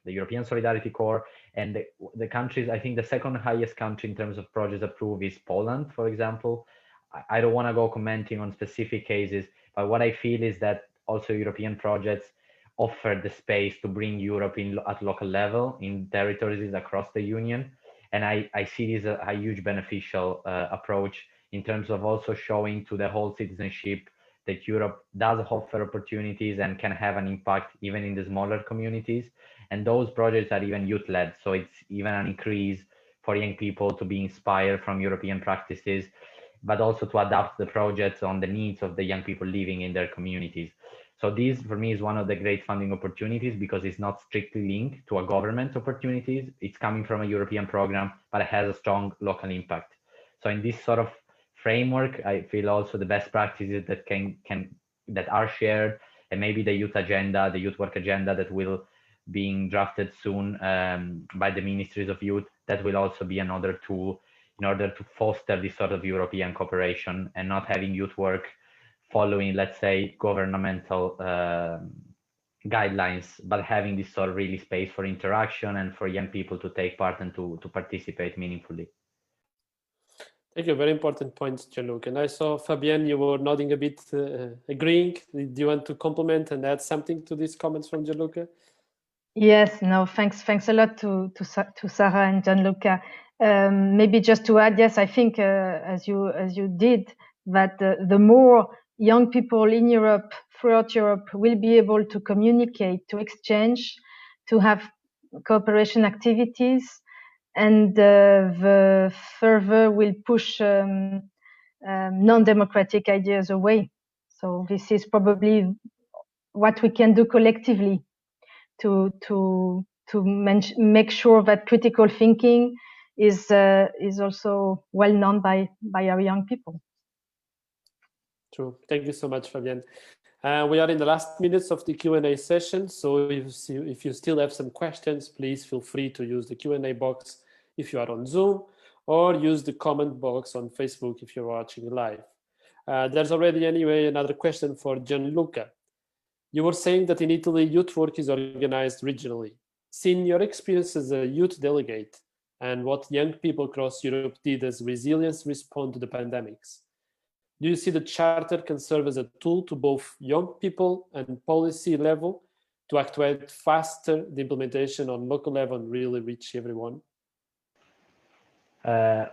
European Solidarity Corps. And the countries, I think the second highest country in terms of projects approved is Poland, for example. I don't want to go commenting on specific cases, but what I feel is that also European projects offer the space to bring Europe in at local level in territories across the Union. And I see this as a huge beneficial approach in terms of also showing to the whole citizenship that Europe does offer opportunities and can have an impact even in the smaller communities. And those projects are even youth-led, so it's even an increase for young people to be inspired from European practices, but also to adapt the projects on the needs of the young people living in their communities. So this, for me, is one of the great funding opportunities because it's not strictly linked to a government opportunities. It's coming from a European program, but it has a strong local impact. So in this sort of framework, I feel also the best practices that that are shared, and maybe the youth agenda, the youth work agenda that will being drafted soon by the ministries of youth, that will also be another tool in order to foster this sort of European cooperation and not having youth work following, let's say, governmental guidelines, but having this sort of really space for interaction and for young people to take part and to participate meaningfully. Thank you. Very important point, Gianluca. And I saw, Fabienne, you were nodding a bit, agreeing. Do you want to complement and add something to these comments from Gianluca? Yes, no, thanks a lot to Sarah and Gianluca. Maybe just to add, yes, I think as you did, that the more young people in Europe, throughout Europe, will be able to communicate, to exchange, to have cooperation activities, and the further will push non-democratic ideas away. So this is probably what we can do collectively to make sure that critical thinking is also well known by our young people. True. Thank you so much, Fabienne. We are in the last minutes of the Q&A session, so if you still have some questions, please feel free to use the Q&A box if you are on Zoom, or use the comment box on Facebook if you're watching live. There's already anyway another question for Gianluca. You were saying that in Italy, youth work is organized regionally. Seeing your experience as a youth delegate and what young people across Europe did as resilience respond to the pandemics, do you see the Charter can serve as a tool to both young people and policy level to activate faster the implementation on local level and really reach everyone?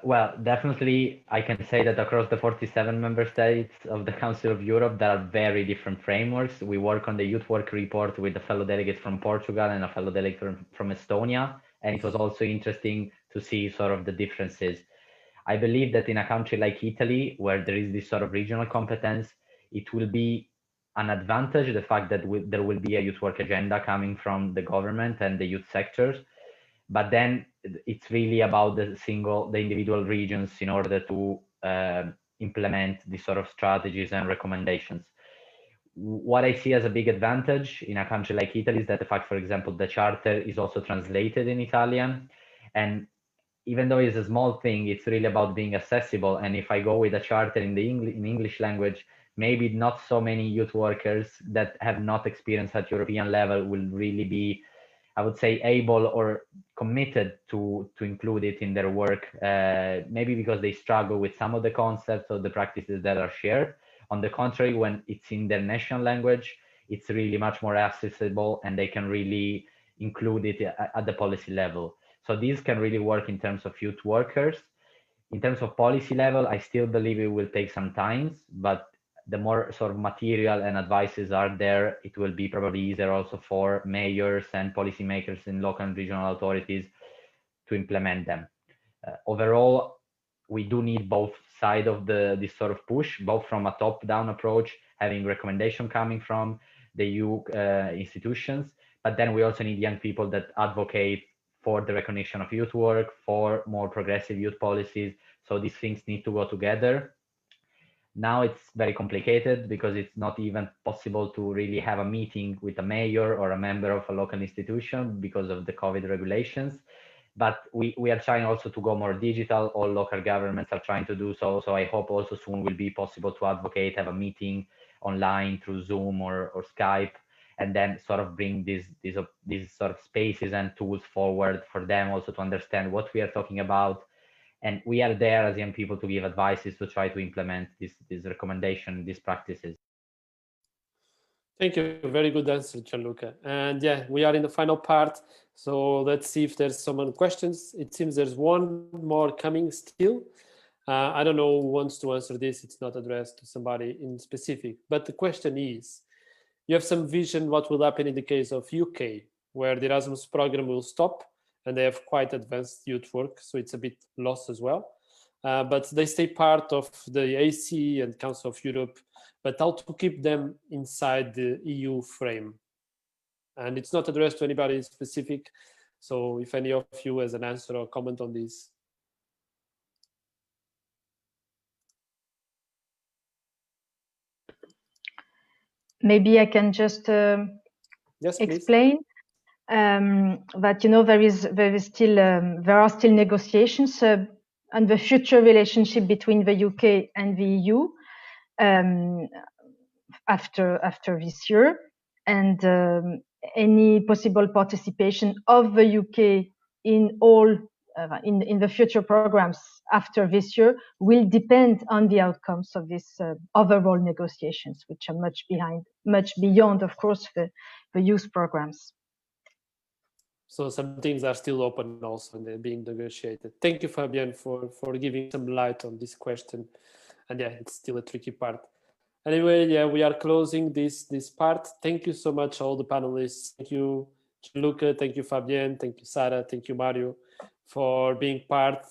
Well, definitely, I can say that across the 47 member states of the Council of Europe, there are very different frameworks. We work on the youth work report with a fellow delegate from Portugal and a fellow delegate from Estonia, and it was also interesting to see sort of the differences. I believe that in a country like Italy, where there is this sort of regional competence, it will be an advantage, the fact that there will be a youth work agenda coming from the government and the youth sectors. But then it's really about the individual regions in order to implement these sort of strategies and recommendations. What I see as a big advantage in a country like Italy is that the fact, for example, the charter is also translated in Italian. And even though it's a small thing, it's really about being accessible. And if I go with a charter in the English language, maybe not so many youth workers that have not experienced at European level will really be, I would say, able or committed to include it in their work, maybe because they struggle with some of the concepts or the practices that are shared. On the contrary, when it's in their national language, it's really much more accessible and they can really include it at the policy level. So these can really work in terms of youth workers. In terms of policy level, I still believe it will take some time, but the more sort of material and advices are there, it will be probably easier also for mayors and policymakers in local and regional authorities to implement them. Overall, we do need both sides of this sort of push, both from a top-down approach, having recommendation coming from the EU institutions, but then we also need young people that advocate for the recognition of youth work, for more progressive youth policies. So these things need to go together. Now it's very complicated because it's not even possible to really have a meeting with a mayor or a member of a local institution because of the COVID regulations. But we are trying also to go more digital. All local governments are trying to do so. So I hope also soon will be possible to advocate, have a meeting online through Zoom or Skype, and then sort of bring these sort of spaces and tools forward for them also to understand what we are talking about And we are there as young people to give advices to try to implement this recommendation, these practices. Thank you. Very good answer, Gianluca. And yeah, we are in the final part. So let's see if there's some questions. It seems there's one more coming still. I don't know who wants to answer this. It's not addressed to somebody in specific. But the question is, you have some vision what will happen in the case of UK, where the Erasmus program will stop and they have quite advanced youth work. So it's a bit lost as well. But they stay part of the AC and Council of Europe, but how to keep them inside the EU frame. And it's not addressed to anybody specific. So if any of you has an answer or comment on this. Maybe I can just yes, explain that there are still negotiations on the future relationship between the UK and the EU after this year, and any possible participation of the UK in all in the future programs after this year will depend on the outcomes of these overall negotiations, which are much beyond, of course, the youth programs. So some things are still open also and they're being negotiated. Thank you, Fabienne, for giving some light on this question. And yeah, it's still a tricky part. Anyway, yeah, we are closing this part. Thank you so much, all the panelists. Thank you, Gianluca. Thank you, Fabienne. Thank you, Sara. Thank you, Mario, for being part.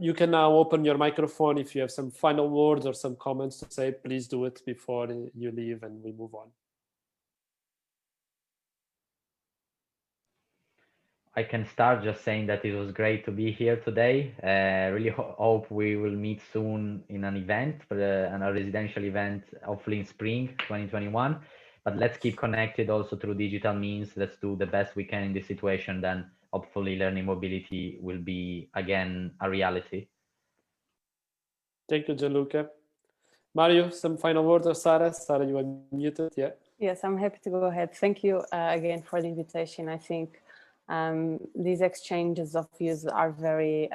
You can now open your microphone. If you have some final words or some comments to say, please do it before you leave and we move on. I can start just saying that it was great to be here today. Really hope we will meet soon in an event, a residential event, hopefully in spring 2021. But let's keep connected also through digital means. Let's do the best we can in this situation. Then hopefully learning mobility will be again a reality. Thank you, Gianluca. Mario, some final words, or Sara? Sara, you are muted, yeah. Yes, I'm happy to go ahead. Thank you again for the invitation. I think these exchanges of views are very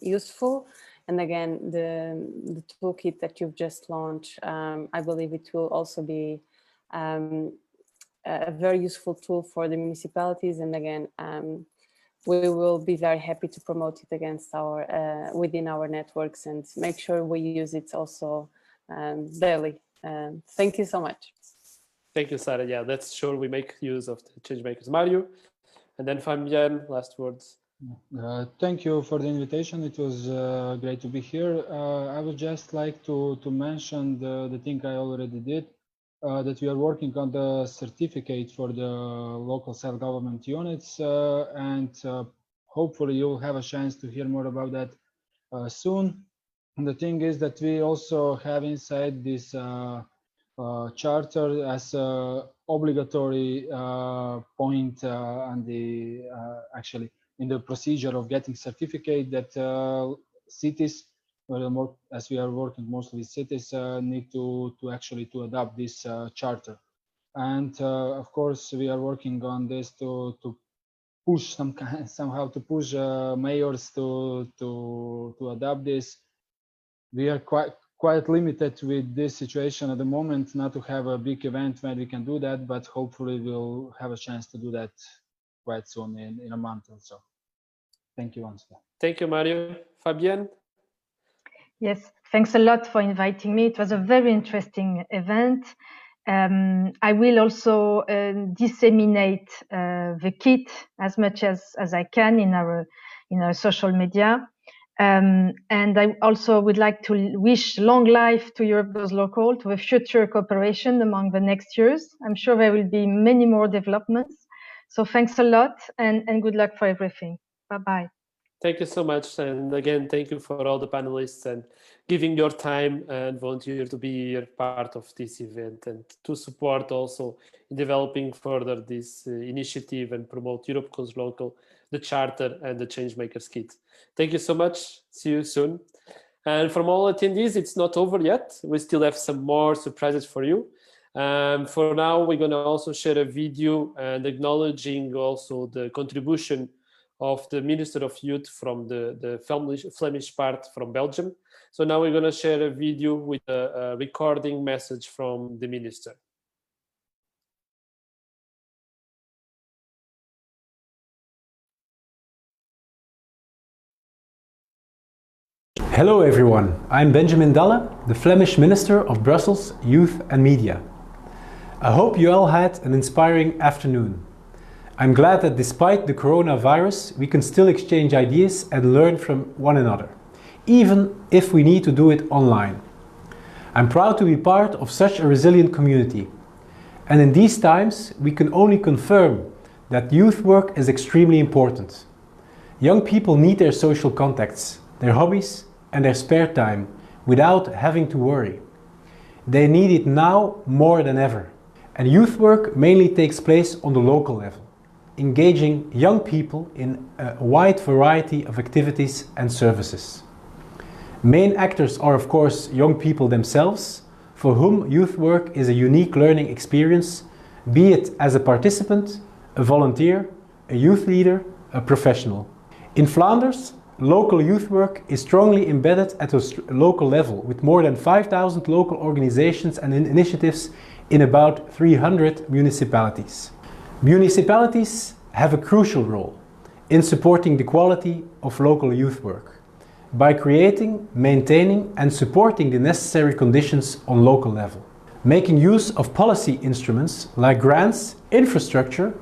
useful. And again, the toolkit that you've just launched, I believe it will also be a very useful tool for the municipalities. And again, we will be very happy to promote it against within our networks and make sure we use it also daily. Thank you so much. Thank you, Sara. Yeah, that's sure we make use of the Changemakers. Mario, and then Fabienne, last words. Thank you for the invitation. It was great to be here. I would just like to mention the thing I already did, that we are working on the certificate for the local self-government units, and hopefully you'll have a chance to hear more about that soon. And the thing is that we also have inside this charter as a obligatory point and actually in the procedure of getting certificate that cities, as we are working mostly with cities, need to actually adopt this charter. And of course we are working on this to push somehow to push mayors to adopt this. We are quite limited with this situation at the moment, not to have a big event where we can do that, but hopefully we'll have a chance to do that quite soon, in a month or so. Thank you once again. Thank you, Mario. Fabienne? Yes, thanks a lot for inviting me. It was a very interesting event. I will also disseminate the kit as much as I can in our social media. And I also would like to wish long life to Europe Goes Local, to a future cooperation among the next years. I'm sure there will be many more developments. So thanks a lot and good luck for everything. Bye-bye. Thank you so much. And again, thank you for all the panelists and giving your time and volunteer to be here part of this event and to support also in developing further this initiative and promote Europe Goes Local, the Charter and the Changemakers Kit. Thank you so much. See you soon. And from all attendees, it's not over yet. We still have some more surprises for you. For now, we're going to also share a video and acknowledging also the contribution of the Minister of Youth from the Flemish part from Belgium. So now we're going to share a video with a recording message from the Minister. Hello everyone, I'm Benjamin Dalle, the Flemish Minister of Brussels, Youth and Media. I hope you all had an inspiring afternoon. I'm glad that despite the coronavirus, we can still exchange ideas and learn from one another, even if we need to do it online. I'm proud to be part of such a resilient community. And in these times, we can only confirm that youth work is extremely important. Young people need their social contacts, their hobbies, and their spare time without having to worry. They need it now more than ever. And youth work mainly takes place on the local level, engaging young people in a wide variety of activities and services. Main actors are of course young people themselves, for whom youth work is a unique learning experience, be it as a participant, a volunteer, a youth leader, a professional. In Flanders, local youth work is strongly embedded at a local level, with more than 5,000 local organizations and initiatives in about 300 municipalities. Municipalities have a crucial role in supporting the quality of local youth work by creating, maintaining and supporting the necessary conditions on local level. Making use of policy instruments like grants, infrastructure,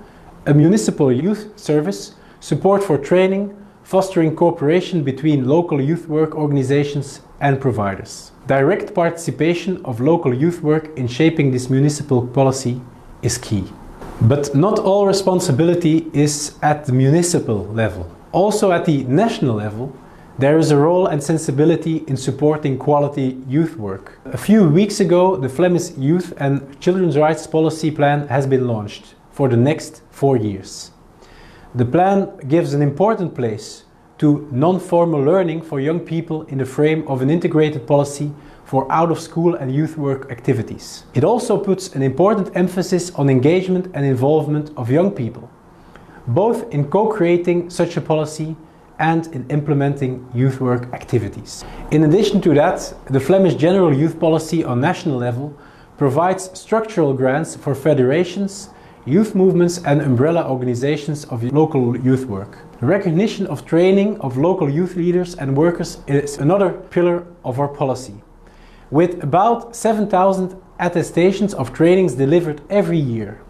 a municipal youth service, support for training, fostering cooperation between local youth work organizations and providers. Direct participation of local youth work in shaping this municipal policy is key. But not all responsibility is at the municipal level. Also at the national level, there is a role and sensibility in supporting quality youth work. A few weeks ago, the Flemish Youth and Children's Rights Policy Plan has been launched for the next 4 years. The plan gives an important place to non-formal learning for young people in the frame of an integrated policy for out-of-school and youth work activities. It also puts an important emphasis on engagement and involvement of young people, both in co-creating such a policy and in implementing youth work activities. In addition to that, the Flemish General Youth Policy on national level provides structural grants for federations, youth movements and umbrella organizations of local youth work. The recognition of training of local youth leaders and workers is another pillar of our policy, with about 7,000 attestations of trainings delivered every year.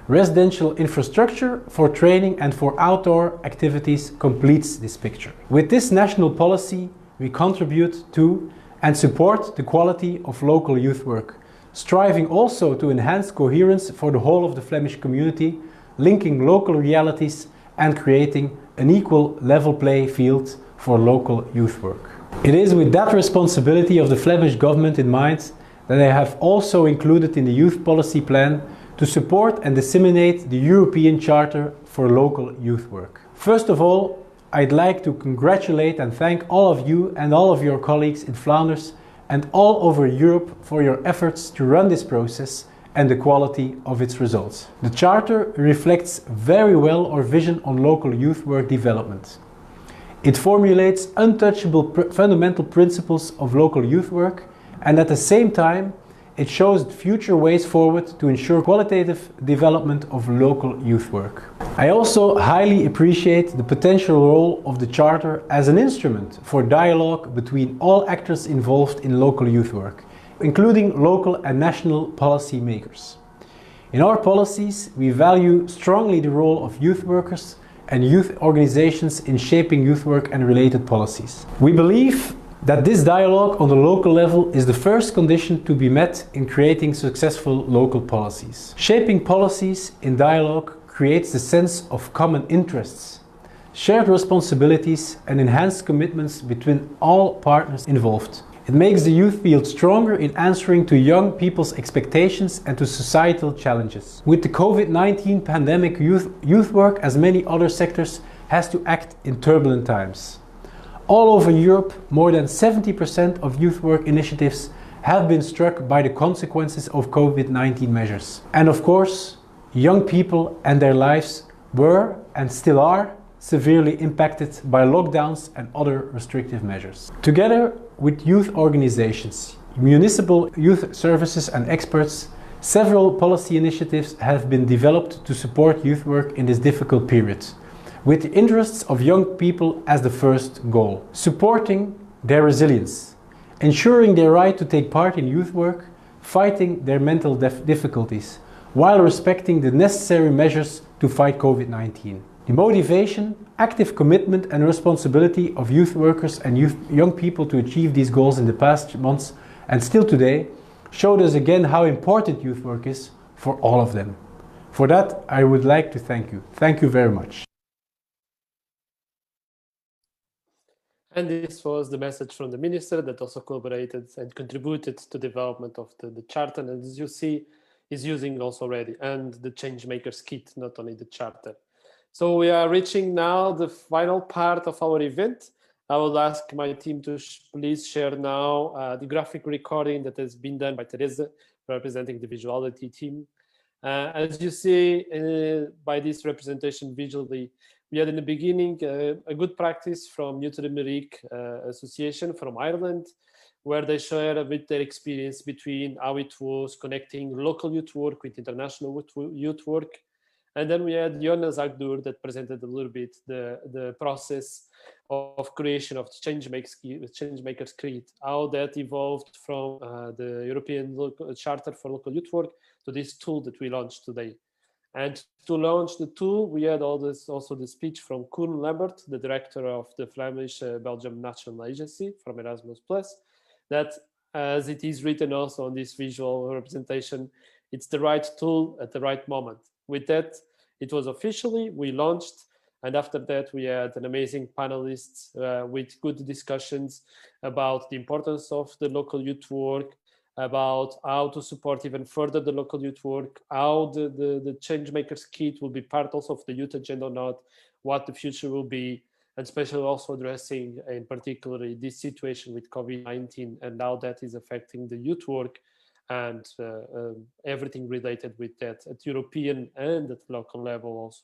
Residential infrastructure for training and for outdoor activities completes this picture. With this national policy, we contribute to and support the quality of local youth work, striving also to enhance coherence for the whole of the Flemish community, linking local realities and creating an equal level play field for local youth work. It is with that responsibility of the Flemish government in mind that I have also included in the youth policy plan to support and disseminate the European Charter for local youth work. First of all, I'd like to congratulate and thank all of you and all of your colleagues in Flanders and all over Europe for your efforts to run this process and the quality of its results. The Charter reflects very well our vision on local youth work development. It formulates untouchable fundamental principles of local youth work, and at the same time it shows future ways forward to ensure qualitative development of local youth work. I also highly appreciate the potential role of the Charter as an instrument for dialogue between all actors involved in local youth work, including local and national policy makers. In our policies, we value strongly the role of youth workers and youth organizations in shaping youth work and related policies. We believe that this dialogue on the local level is the first condition to be met in creating successful local policies. Shaping policies in dialogue creates the sense of common interests, shared responsibilities and enhanced commitments between all partners involved. It makes the youth field stronger in answering to young people's expectations and to societal challenges. With the COVID-19 pandemic, youth work, as many other sectors, has to act in turbulent times. All over Europe, more than 70% of youth work initiatives have been struck by the consequences of COVID-19 measures. And of course, young people and their lives were and still are severely impacted by lockdowns and other restrictive measures. Together with youth organizations, municipal youth services and experts, several policy initiatives have been developed to support youth work in this difficult period, with the interests of young people as the first goal. Supporting their resilience, ensuring their right to take part in youth work, fighting their mental difficulties, while respecting the necessary measures to fight COVID-19. The motivation, active commitment and responsibility of youth workers and young people to achieve these goals in the past months and still today showed us again how important youth work is for all of them. For that, I would like to thank you. Thank you very much. And this was the message from the minister that also collaborated and contributed to the development of the charter. And as you see, is using also already, and the Changemakers kit, not only the charter. So we are reaching now the final part of our event. I will ask my team to please share now the graphic recording that has been done by Teresa, representing the visuality team. As you see by this representation visually, we had in the beginning a good practice from New to the Limerick Association from Ireland, where they share a bit their experience between how it was connecting local youth work with international youth work. And then we had Jonas Agdur that presented a little bit the process of creation of the Changemakers Creed, how that evolved from the European Charter for Local Youth Work to this tool that we launched today. And to launch the tool, we had also the speech from Koen Lambert, the director of the Flemish Belgium National Agency from Erasmus+, that as it is written also on this visual representation, it's the right tool at the right moment. With that, it was officially, we launched, and after that we had an amazing panelists with good discussions about the importance of the local youth work, about how to support even further the local youth work, how the Changemakers kit will be part also of the youth agenda or not, what the future will be, and especially also addressing in particular this situation with COVID-19 and how that is affecting the youth work and everything related with that at European and at local level also.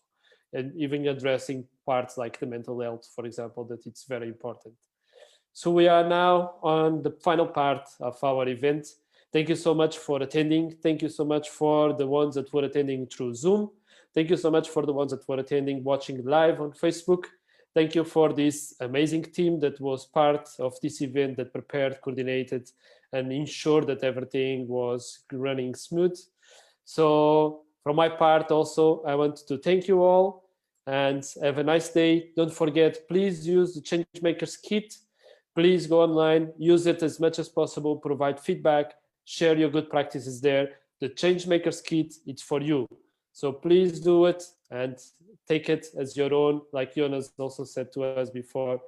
And even addressing parts like the mental health, for example, that it's very important. So we are now on the final part of our event. Thank you so much for attending. Thank you so much for the ones that were attending through Zoom. Thank you so much for the ones that were attending, watching live on Facebook. Thank you for this amazing team that was part of this event that prepared, coordinated, and ensured that everything was running smooth. So from my part also, I want to thank you all and have a nice day. Don't forget, please use the Changemakers kit. Please go online, use it as much as possible, provide feedback, share your good practices there. The Changemakers kit, it's for you. So please do it and take it as your own. Like Jonas also said to us before,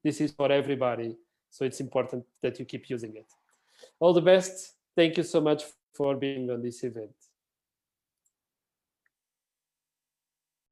this is for everybody. So it's important that you keep using it. All the best. Thank you so much for being on this event.